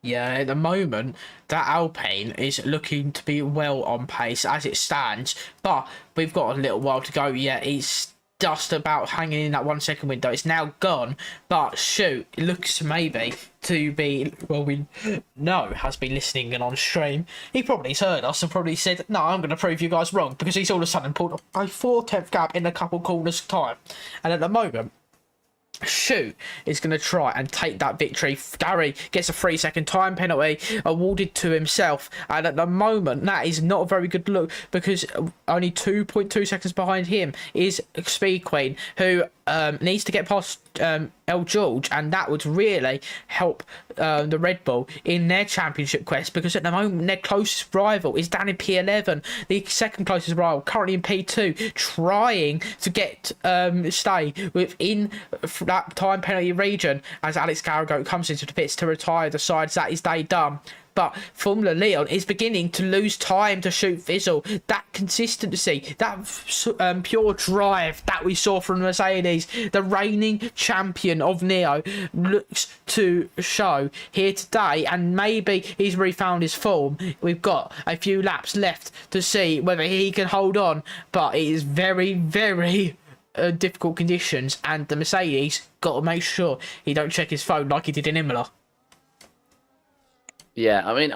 Yeah, at the moment, that Alpine is looking to be well on pace as it stands. But we've got a little while to go yet. It's just about hanging in that 1 second window. It's now gone, but Shoot, it looks maybe to be, well, we know has been listening and on stream. He probably heard us and probably said, no, I'm going to prove you guys wrong, because he's all of a sudden pulled a 4/10 gap in a couple corners time. And at the moment, Shoot is going to try and take that victory. Gary gets a 3-second time penalty awarded to himself, and at the moment that is not a very good look, because only 2.2 seconds behind him is Speed Queen, who needs to get past El George, and that would really help the Red Bull in their championship quest, because at the moment their closest rival is down in P11. The second closest rival currently in P2, trying to get stay within that time penalty region as Alex Carragher comes into the pits to retire, decides that is day done. but Formula Leon is beginning to lose time to Shoot Fizzle. That consistency, that pure drive that we saw from Mercedes, the reigning champion of Neo, looks to show here today, and maybe he's refound his form. We've got a few laps left to see whether he can hold on, but it is very, very difficult conditions, and the Mercedes got to make sure he don't check his phone like he did in Imola. Yeah, I mean,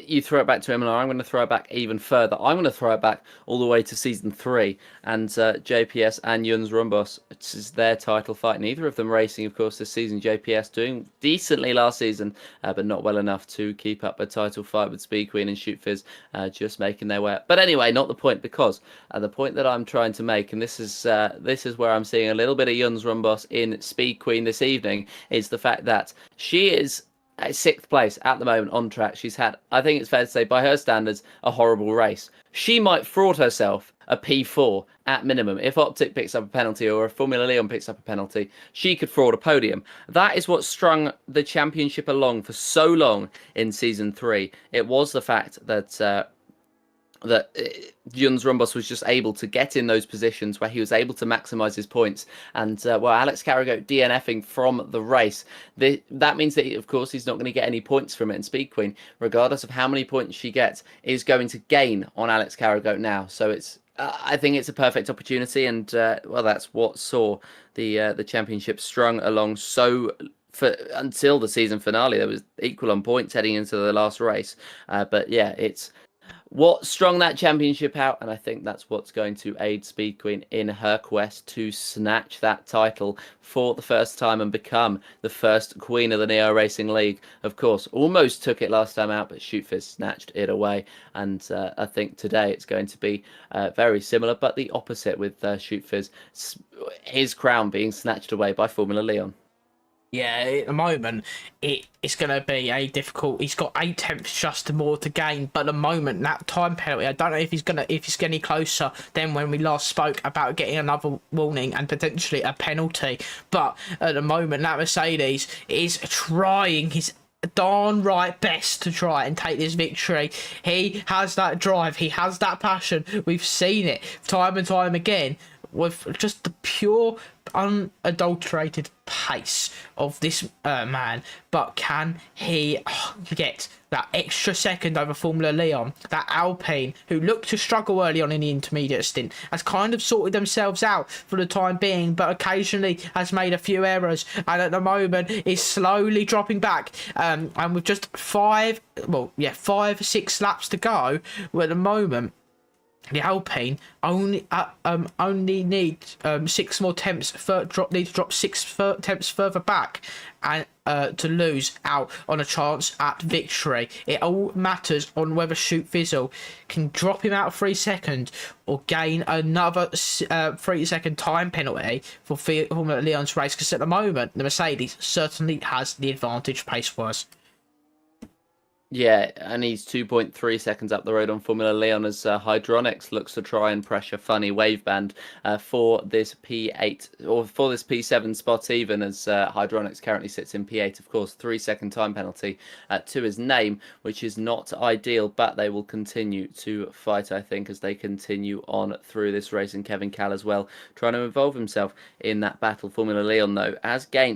you throw it back to Imola. I'm going to throw it back even further. I'm going to throw it back all the way to season 3, and JPS and Jens Rumbos. It's their title fight. Neither of them racing, of course, this season. JPS doing decently last season, but not well enough to keep up a title fight with Speed Queen and Shoot Fizz, just making their way up. But anyway, not the point, because the point that I'm trying to make, and this is where I'm seeing a little bit of Jens Rumbos in Speed Queen this evening, is the fact that she is at 6th place at the moment on track. She's had, I think it's fair to say, by her standards, a horrible race. She might fraud herself a P4 at minimum. If Optic picks up a penalty, or if Formula Leon picks up a penalty, she could fraud a podium. That is what strung the championship along for so long in season 3. It was the fact that Jens Rumbos was just able to get in those positions where he was able to maximise his points. And, Alex Carrigo DNFing from the race, that means that, of course, he's not going to get any points from it. And Speed Queen, regardless of how many points she gets, is going to gain on Alex Carrigo now. So it's I think it's a perfect opportunity. And, that's what saw the championship strung along until the season finale. There was equal on points heading into the last race. It's what strung that championship out, and I think that's what's going to aid Speed Queen in her quest to snatch that title for the first time and become the first queen of the Neo Racing League. Of course, almost took it last time out, but Shoot Fizz snatched it away, and I think today it's going to be very similar, but the opposite, with Shoot Fizz, his crown being snatched away by Formula Leon. Yeah, at the moment, it's going to be a difficult. He's got 8 tenths just more to gain, but at the moment, that time penalty, I don't know if he's getting any closer than when we last spoke about getting another warning and potentially a penalty. But at the moment, that Mercedes is trying his darn right best to try and take this victory. He has that drive, he has that passion. We've seen it time and time again, with just the pure, unadulterated pace of this man. But can he get that extra second over Formula Leon? That Alpine, who looked to struggle early on in the intermediate stint, has kind of sorted themselves out for the time being, but occasionally has made a few errors, and at the moment is slowly dropping back. And with just 5 or 6 laps to go, at the moment, the Alpine only need 6 more tenths. Need to drop 6 tenths further back, and to lose out on a chance at victory. It all matters on whether Shoot Fizzle can drop him out of 3 seconds or gain another 3-second time penalty for Formula Leon's race. Because at the moment, the Mercedes certainly has the advantage pace-wise. Yeah, and he's 2.3 seconds up the road on Formula Leon as Hydronics looks to try and pressure Funny Waveband for this P8, or for this P7 spot even, as Hydronics currently sits in P8, of course. 3-second time penalty to his name, which is not ideal, but they will continue to fight, I think, as they continue on through this race. And Kevin Cal as well, trying to involve himself in that battle. Formula Leon, though,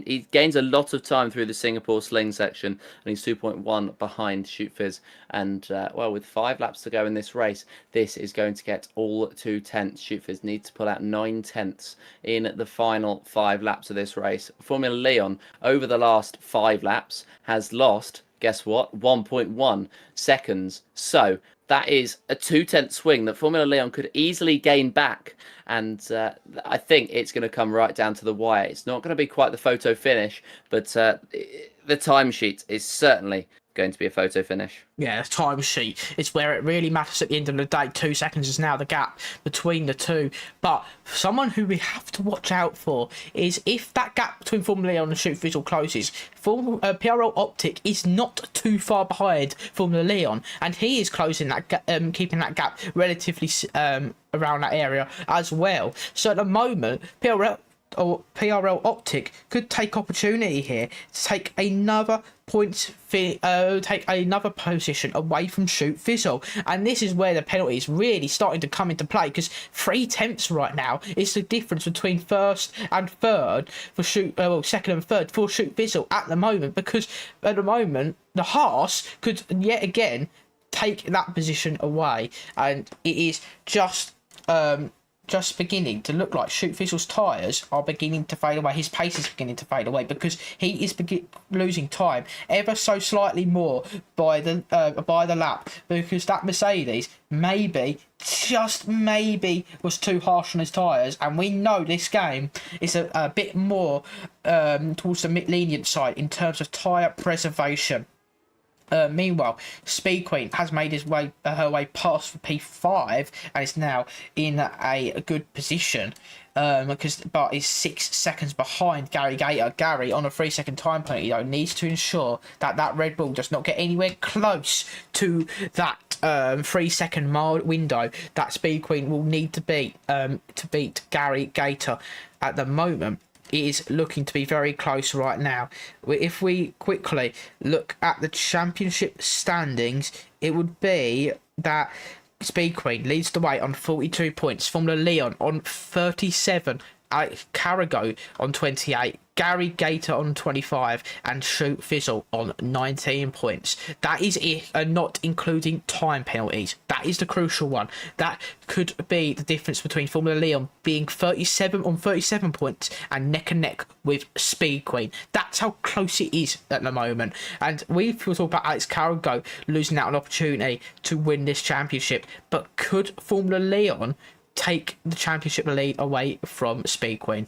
he gains a lot of time through the Singapore sling section, and he's 2.1 behind Shoot Fizz, and with 5 laps to go in this race, this is going to get all 2 tenths. Shoot Fizz needs to pull out 9 tenths in the final 5 laps of this race. Formula Leon, over the last 5 laps, has lost, guess what, 1.1 seconds. So that is a 2-tenth swing that Formula Leon could easily gain back, and I think it's going to come right down to the wire. It's not going to be quite the photo finish, but the timesheet is certainly going to be a photo finish. Yeah, the time sheet is where it really matters at the end of the day. 2 seconds is now the gap between the two. But someone who we have to watch out for is, if that gap between Formula Leon and Shoot Fizzle closes, PRL Optic is not too far behind Formula Leon, and he is closing that keeping that gap relatively around that area as well. So at the moment, PRL Optic could take opportunity here to take another points, take another position away from Shoot Fizzle. And this is where the penalty is really starting to come into play, because 3/10 right now is the difference between first and third for second and third for Shoot Fizzle at the moment, because at the moment the Haas could yet again take that position away, and it is just beginning to look like Shoot Fizzle's tyres are beginning to fade away. His pace is beginning to fade away, because he is losing time ever so slightly more by the lap, because that Mercedes just maybe was too harsh on his tyres, and we know this game is a bit more towards the lenient side in terms of tyre preservation. Meanwhile, Speed Queen has made her way past for P5 and is now in a good position, but is 6 seconds behind Gary Gator. Gary, on a 3-second time penalty, though, needs to ensure that Red Bull does not get anywhere close to that 3-second window that Speed Queen will need to beat Gary Gator. At the moment, it is looking to be very close right now. If we quickly look at the championship standings, it would be that Speed Queen leads the way on 42 points, Formula Leon on 37, Carrago on 28, Gary Gator on 25, and Shoot Fizzle on 19 points. That is it, not including time penalties. That is the crucial one. That could be the difference between Formula Leon being 37 on 37 points and neck with Speed Queen. That's how close it is at the moment. And we've talked about Alex Carrago losing out an opportunity to win this championship, but could Formula Leon take the championship lead away from Speed Queen?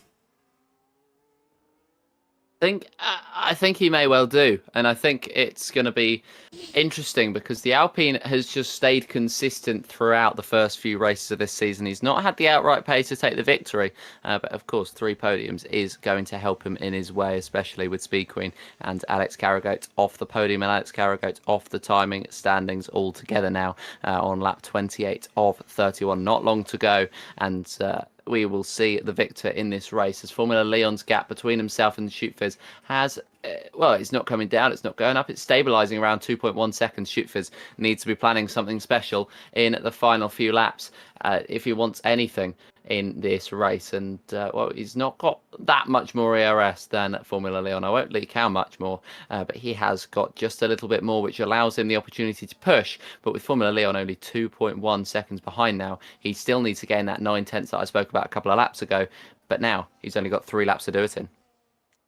I think he may well do, and I think it's going to be interesting because the Alpine has just stayed consistent throughout the first few races of this season. He's not had the outright pace to take the victory, but of course 3 podiums is going to help him in his way, especially with Speed Queen and Alex Carragoat off the podium, and Alex Carragoat off the timing standings altogether now on lap 28 of 31. Not long to go, and we will see the victor in this race, as Formula Leon's gap between himself and the Shoot Fizz has, it's not coming down, it's not going up, it's stabilising around 2.1 seconds. Shoot Fizz needs to be planning something special in the final few laps if he wants anything in this race, and he's not got that much more ERS than Formula Leon. I won't leak how much more, but he has got just a little bit more, which allows him the opportunity to push. But with Formula Leon only 2.1 seconds behind now, he still needs to gain that 9/10 that I spoke about a couple of laps ago, but now he's only got 3 laps to do it in.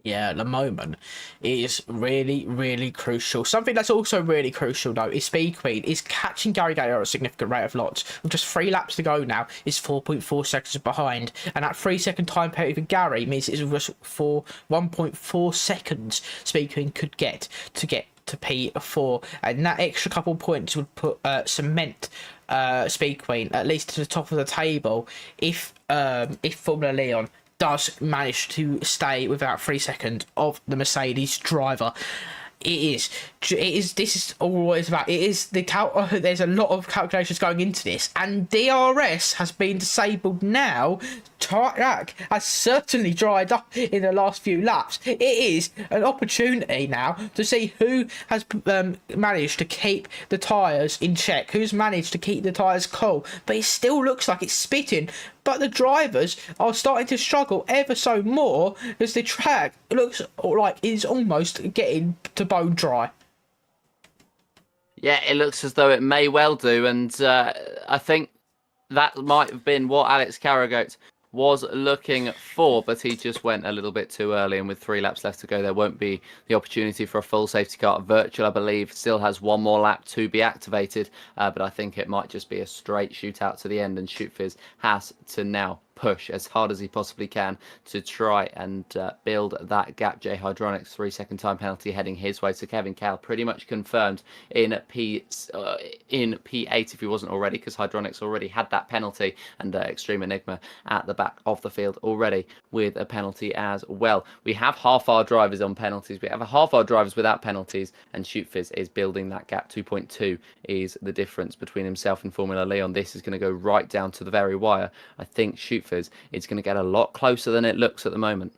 Yeah, at the moment, it is really, really crucial. Something that's also really crucial, though, is Speed Queen is catching Gary Gator at a significant rate of knots. With just 3 laps to go now, is 4.4 seconds behind. And that 3-second time penalty for Gary means it's just for 1.4 seconds Speed Queen could get to P4. And that extra couple points would put cement Speed Queen at least to the top of the table if Formula Leon does manage to stay without 3 seconds of the Mercedes driver. This is all what it's about. It is there's a lot of calculations going into this, and DRS has been disabled now. Track has certainly dried up in the last few laps. It is an opportunity now to see who has managed to keep the tyres in check, who's managed to keep the tyres cool, but it still looks like it's spitting. But the drivers are starting to struggle ever so more as the track looks like it's almost getting to bone dry. Yeah, it looks as though it may well do, and I think that might have been what Alex Carragoat was looking for, but he just went a little bit too early, and with 3 laps left to go, there won't be the opportunity for a full safety car. Virtual, I believe, still has 1 more lap to be activated, but I think it might just be a straight shootout to the end, and Shoot Fizz has to now push as hard as he possibly can to try and build that gap. J Hydronics 3-second time penalty heading his way. So Kevin Cal pretty much confirmed in P8 if he wasn't already, because Hydronics already had that penalty, and Extreme Enigma at the back of the field already with a penalty as well. We have half our drivers on penalties. We have half our drivers without penalties, and Shoot Fizz is building that gap. 2.2 is the difference between himself and Formula Leon. This is going to go right down to the very wire. I think Shoot Fizz is going to get a lot closer than it looks at the moment.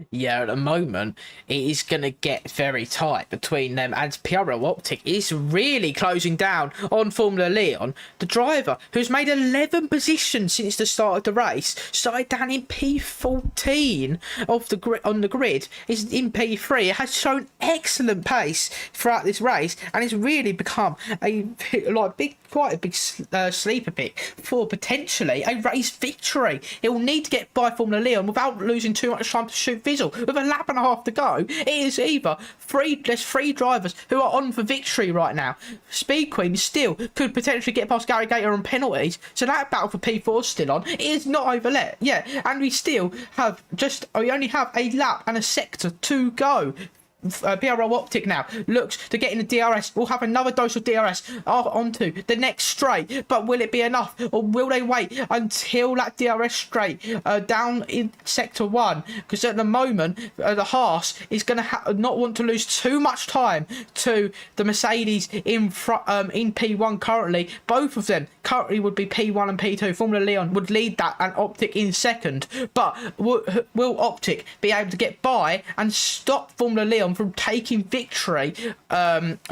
Yeah, at the moment, it is going to get very tight between them, and Piero Optic is really closing down on Formula Leon. The driver, who's made 11 positions since the start of the race, started down in P14 of the on the grid, is in P3. It has shown excellent pace throughout this race, and it's really become quite a big sleeper pick for potentially a race victory. It will need to get by Formula Leon without losing too much time to shoot Fizzle. With a lap and a half to go, it is either there's three drivers who are on for victory right now. Speed Queen still could potentially get past Gary Gator on penalties, so that battle for P4 is still on. It is not over yet. Yeah, and we only have a lap and a sector to go. PRO Optic now looks to get in the DRS. We'll have another dose of DRS onto the next straight, but will it be enough, or will they wait until that DRS straight down in sector 1? Because at the moment the Haas is going to not want to lose too much time to the Mercedes in P1 currently. Both of them currently would be P1 and P2. Formula Leon would lead that and Optic in second, but will Optic be able to get by and stop Formula Leon from taking victory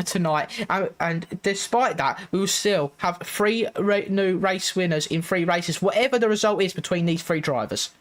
tonight? And despite that, we will still have three new race winners in 3 races, whatever the result is between these 3 drivers.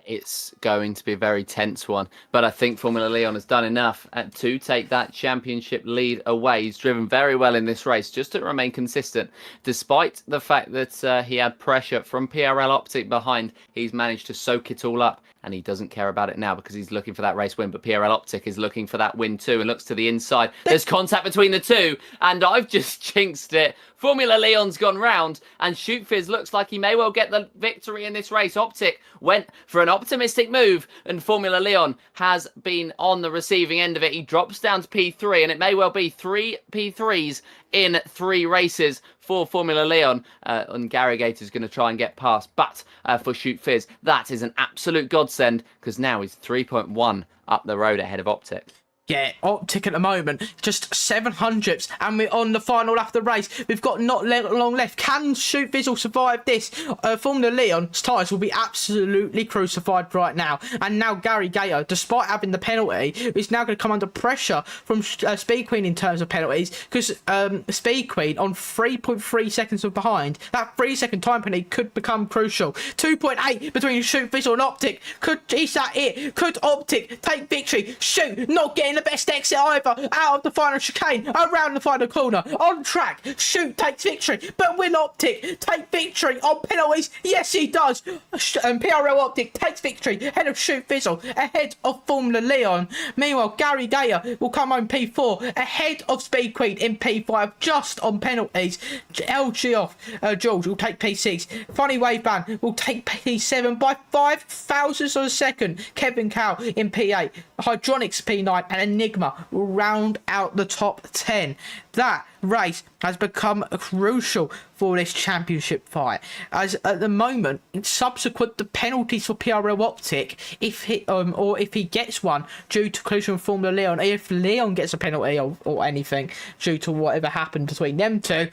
It's going to be a very tense one, but I think Formula Leon has done enough to take that championship lead away. He's driven very well in this race, just to remain consistent. Despite the fact that he had pressure from PRL Optic behind, he's managed to soak it all up, and he doesn't care about it now because he's looking for that race win. But PRL Optic is looking for that win too and looks to the inside. There's contact between the two, and I've just jinxed it. Formula Leon's gone round, and Shoot Fizz looks like he may well get the victory in this race. Optic went for an optimistic move, and Formula Leon has been on the receiving end of it. He drops down to P3, and it may well be 3 P3s in 3 races for Formula Leon, and Gary Gator is going to try and get past. But for Shoot Fizz, that is an absolute godsend, because now he's 3.1 up the road ahead of Optic. Yeah, Optic at the moment, just 700ths, and we're on the final lap of the race. We've got not long left. Can Shoot Fizzle survive this? Formula Leon's tyres will be absolutely crucified right now. And now Gary Gator, despite having the penalty, is now going to come under pressure from Speed Queen in terms of penalties, because Speed Queen on 3.3 seconds of behind. That 3-second time penalty could become crucial. 2.8 between Shoot Fizzle and Optic. Is that it? Could Optic take victory? Shoot, not getting the best exit either, out of the final chicane, around the final corner, on track. Shoot takes victory, but will Optic take victory on penalties? Yes, he does. PRO Optic takes victory ahead of Shoot Fizzle, ahead of Formula Leon. Meanwhile, Gary Gator will come home P4, ahead of Speed Queen in P5, just on penalties. LG off, George will take P6. Funny Wave Ban will take P7 by 5 thousandths of a second. Kevin Cow in P8, Hydronics P9, and Enigma will round out the top 10. That race has become crucial for this championship fight, as at the moment, subsequent to penalties for PRO Optic, if he gets one due to collision with Formula Leon, if Leon gets a penalty or anything due to whatever happened between them two,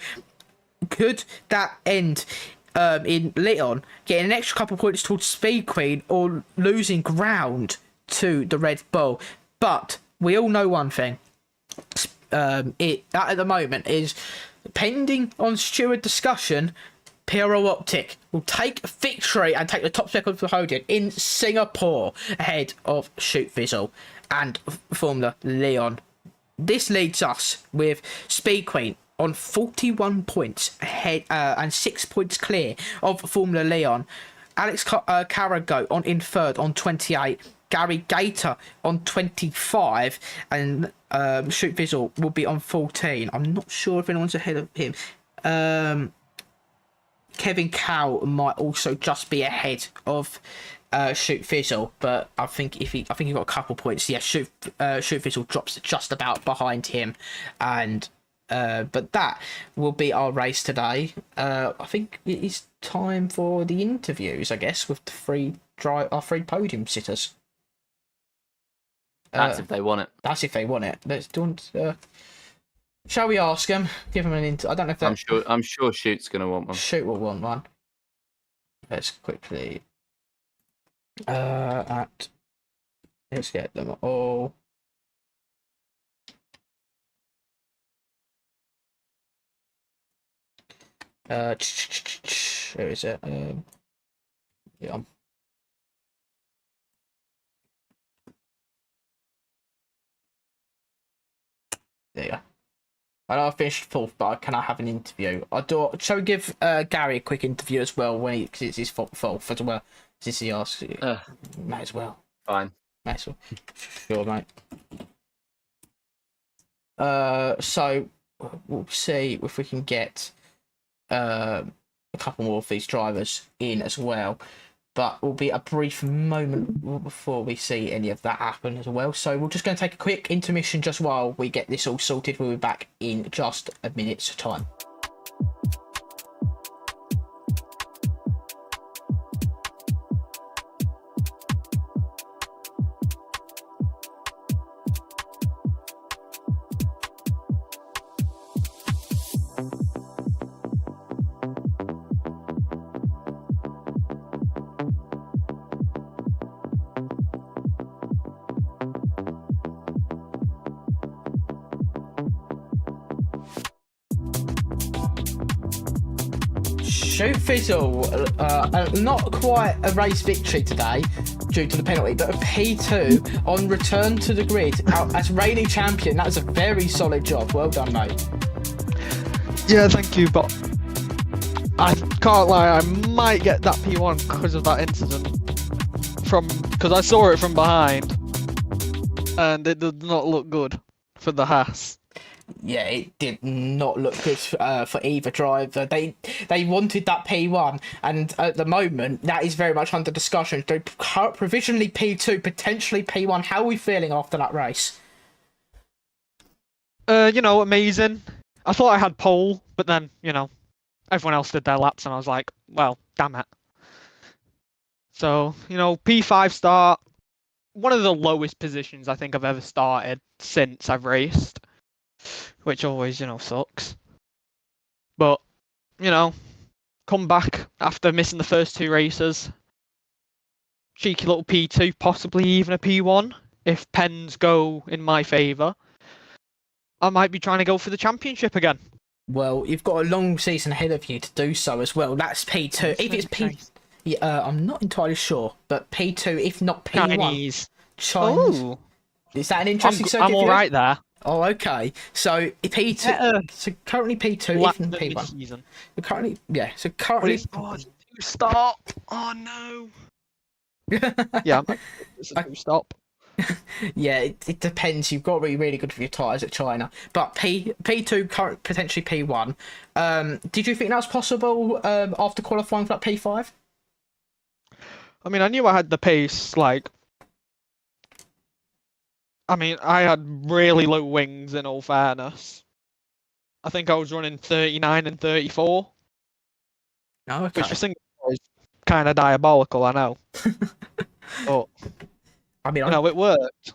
could that end in Leon getting an extra couple of points towards Speed Queen or losing ground to the Red Bull? But we all know one thing. That at the moment is pending on steward discussion. PRO Optic will take victory and take the top second for podium in Singapore ahead of Shoot Fizzle and Formula Leon. This leads us with Speed Queen on 41 points ahead and 6 points clear of Formula Leon. Alex Carago in third on 28. Gary Gator on 25, and Shoot Fizzle will be on 14. I'm not sure if anyone's ahead of him. Kevin Cow might also just be ahead of Shoot Fizzle, but I think he got a couple points. Yeah, Shoot Fizzle drops just about behind him, and but that will be our race today. I think it is time for the interviews, I guess, with our 3 podium sitters. That's if they want it. That's if they want it. Let's do. Shall we ask them? Give them an I don't know if that. I'm sure Shoot's going to want one. Shoot will want one. Let's quickly. At let's get them all. Where is it? Yeah. There you go. I know I finished fourth, but can I have an interview? Shall we give Gary a quick interview as well because it's his fourth as well? Since he asked, might as well. Fine. Might as well. Sure, mate. So we'll see if we can get a couple more of these drivers in as well. But will be a brief moment before we see any of that happen as well. So we're just going to take a quick intermission just while we get this all sorted. We'll be back in just a minute's time. Shoot Fizzle, not quite a race victory today due to the penalty, but a P2 on return to the grid as reigning champion. That was a very solid job. Well done, mate. Yeah, thank you, but I can't lie, I might get that P1 because of that incident. Because I saw it from behind, and it did not look good for the Haas. Yeah, it did not look good for either driver. They wanted that P1, and at the moment, that is very much under discussion. So provisionally P2, potentially P1. How are we feeling after that race? Amazing. I thought I had pole, but then, everyone else did their laps, and I was like, well, damn it. So, P5 start, one of the lowest positions I think I've ever started since I've raced. Which always, sucks. But, come back after missing the first two races. Cheeky little P2, possibly even a P1. If pens go in my favour, I might be trying to go for the championship again. Well, you've got a long season ahead of you to do so as well. That's P2. If it's P... Yeah, I'm not entirely sure, but P2, if not P1. Chinese. Oh. Is that an interesting circuit? I'm all right there. Oh, okay. So P2. So currently P2, even P1. Season. Currently, yeah. So currently. Stop! Oh no. Yeah, it's a stop. Yeah, it depends. You've got to be really good for your tyres at China. But P2, current potentially P1. Did you think that was possible after qualifying for that P5? I mean, I knew I had the pace, I had really low wings, in all fairness. I think I was running 39 and 34. Oh, okay. Which I think is kind of diabolical, I know. But, it worked.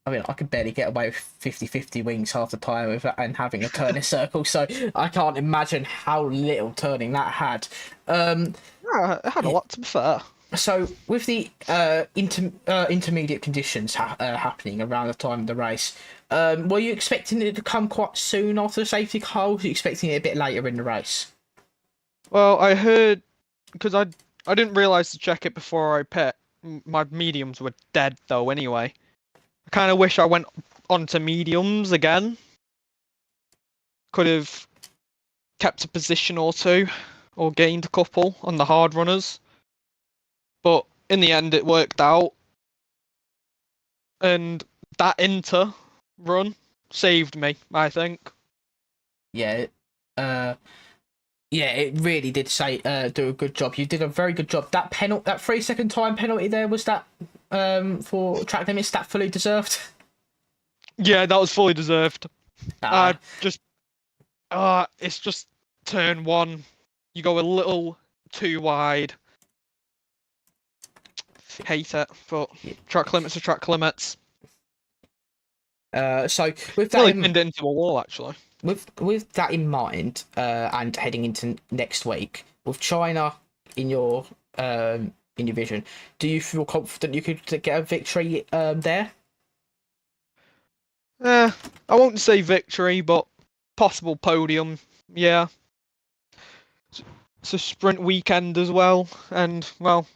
I mean, I could barely get away with 50-50 wings half the time with that and having a turning circle, so I can't imagine how little turning that had. Yeah, it had a lot, to be fair. So, with the intermediate conditions happening around the time of the race, were you expecting it to come quite soon after the safety car, or were you expecting it a bit later in the race? Well, I heard, because I didn't realise to check it before I pit. My mediums were dead, though, anyway. I kind of wish I went on to mediums again. Could have kept a position or two, or gained a couple on the hard runners. But in the end, it worked out. And that inter run saved me, I think. Yeah, it really did do a good job. You did a very good job. That 3-second time penalty there, was that for track limits, that fully deserved? Yeah, that was fully deserved. It's just turn one. You go a little too wide. Hate it, but track limits are track limits. So with that, really pinned it into a wall, actually. With that in mind, and heading into next week, with China in your in your vision. Do you feel confident you could get a victory there? I won't say victory, but possible podium. Yeah. It's a sprint weekend as well, and well,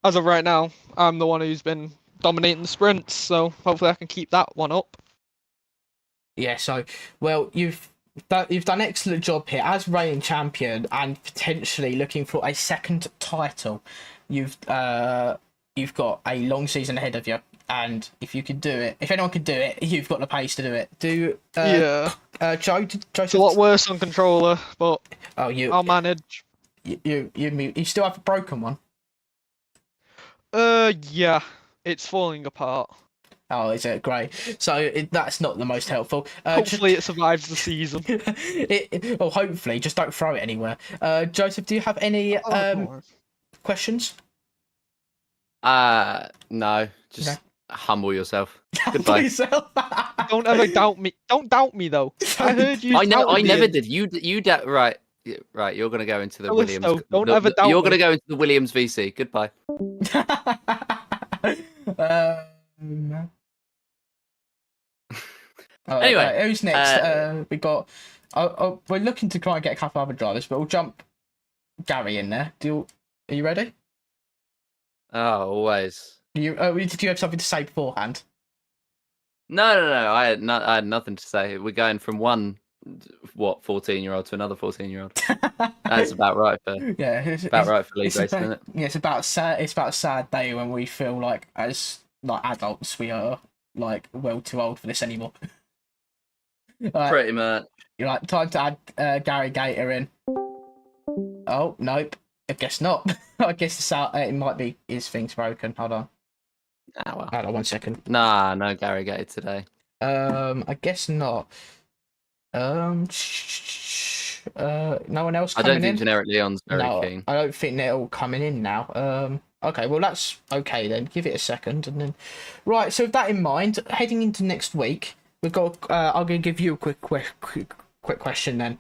as of right now, I'm the one who's been dominating the sprints, so hopefully I can keep that one up. Yeah. So, well, you've done an excellent job here as reigning champion and potentially looking for a second title. You've got a long season ahead of you, and if you could do it, if anyone could do it, you've got the pace to do it. Joe? It's a lot worse on controller, but I'll manage. You still have a broken one? Yeah, it's falling apart. Oh, is it? Great. So that's not the most helpful. Hopefully it survives the season. Hopefully, just don't throw it anywhere. Joseph, do you have any questions? No, just humble yourself. Goodbye. Yourself. Don't ever doubt me. Don't doubt me though. I heard you. I never did. Right. Right, you're gonna go into the Williams. Williams. Don't ever doubt You're me. gonna go into the Williams VC. Goodbye. Anyway, who's next? We got. We're looking to try and get a couple other drivers, but we'll jump Gary in there. Are you ready? Oh, always. Did you have something to say beforehand? No. I had nothing to say. We're going from one 14-year-old to another 14-year-old. That's about right for it's right for league racing, isn't it? Yeah, it's about a sad day when we feel like as adults we are well too old for this anymore. Pretty much. You're like, time to add Gary Gator in. Oh nope, I guess not. I guess it might be his thing's broken. Hold on. Well. Hold on 1 second. Nah, no Gary Gator today. I guess not. No one else coming in? I don't think Generic Leon's very keen. I don't think they're all coming in now. Okay, well that's okay then. Give it a second and then. Right, so with that in mind, heading into next week, we've got. I'm going to give you a quick question then.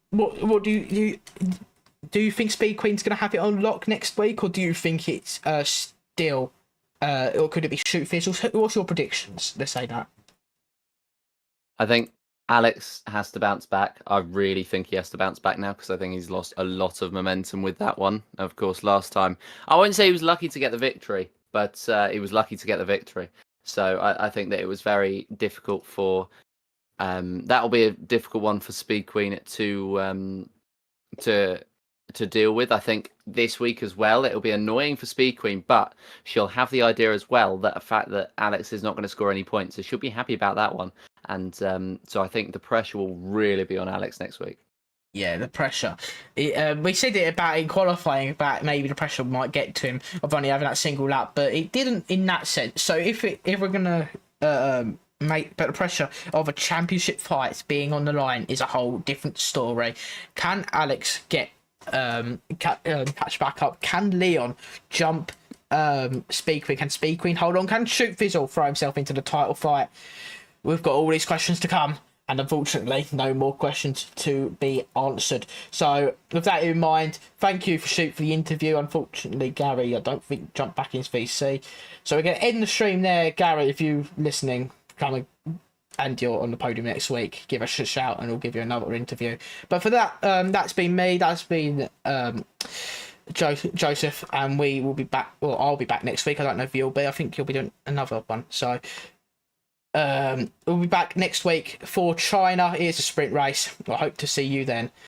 What do you think Speed Queen's going to have it on lock next week, or do you think it's still, or could it be Shoot Fizzles? What's your predictions? Let's say that. I think Alex has to bounce back. I really think he has to bounce back now because I think he's lost a lot of momentum with that one. Of course, last time, I won't say he was lucky to get the victory, but he was lucky to get the victory. So I think that it was very difficult for... that'll be a difficult one for Speed Queen to deal with. I think this week as well, it'll be annoying for Speed Queen, but she'll have the idea as well that the fact that Alex is not going to score any points, so she'll be happy about that one. And so I think the pressure will really be on Alex next week. Yeah, the pressure. We said it about in qualifying, about maybe the pressure might get to him of only having that single lap, but it didn't in that sense. So if we're gonna but the pressure of a championship fight being on the line is a whole different story. Can Alex get catch back up? Can Leon jump Speed Queen? Can Speed Queen hold on? Can Shoot Fizzle throw himself into the title fight? We've got all these questions to come, and unfortunately no more questions to be answered. So with that in mind, thank you for Shoot for the interview. Unfortunately, Gary, I don't think jumped back into VC, so we're going to end the stream there. Gary, if you're listening, come and you're on the podium next week, give us a shout and we'll give you another interview. But for that, that's been me, that's been Joseph, and we will be back. Well, I'll be back next week. I don't know if you'll be. I think you'll be doing another one. So we'll be back next week for China. Here's a sprint race. I hope to see you then.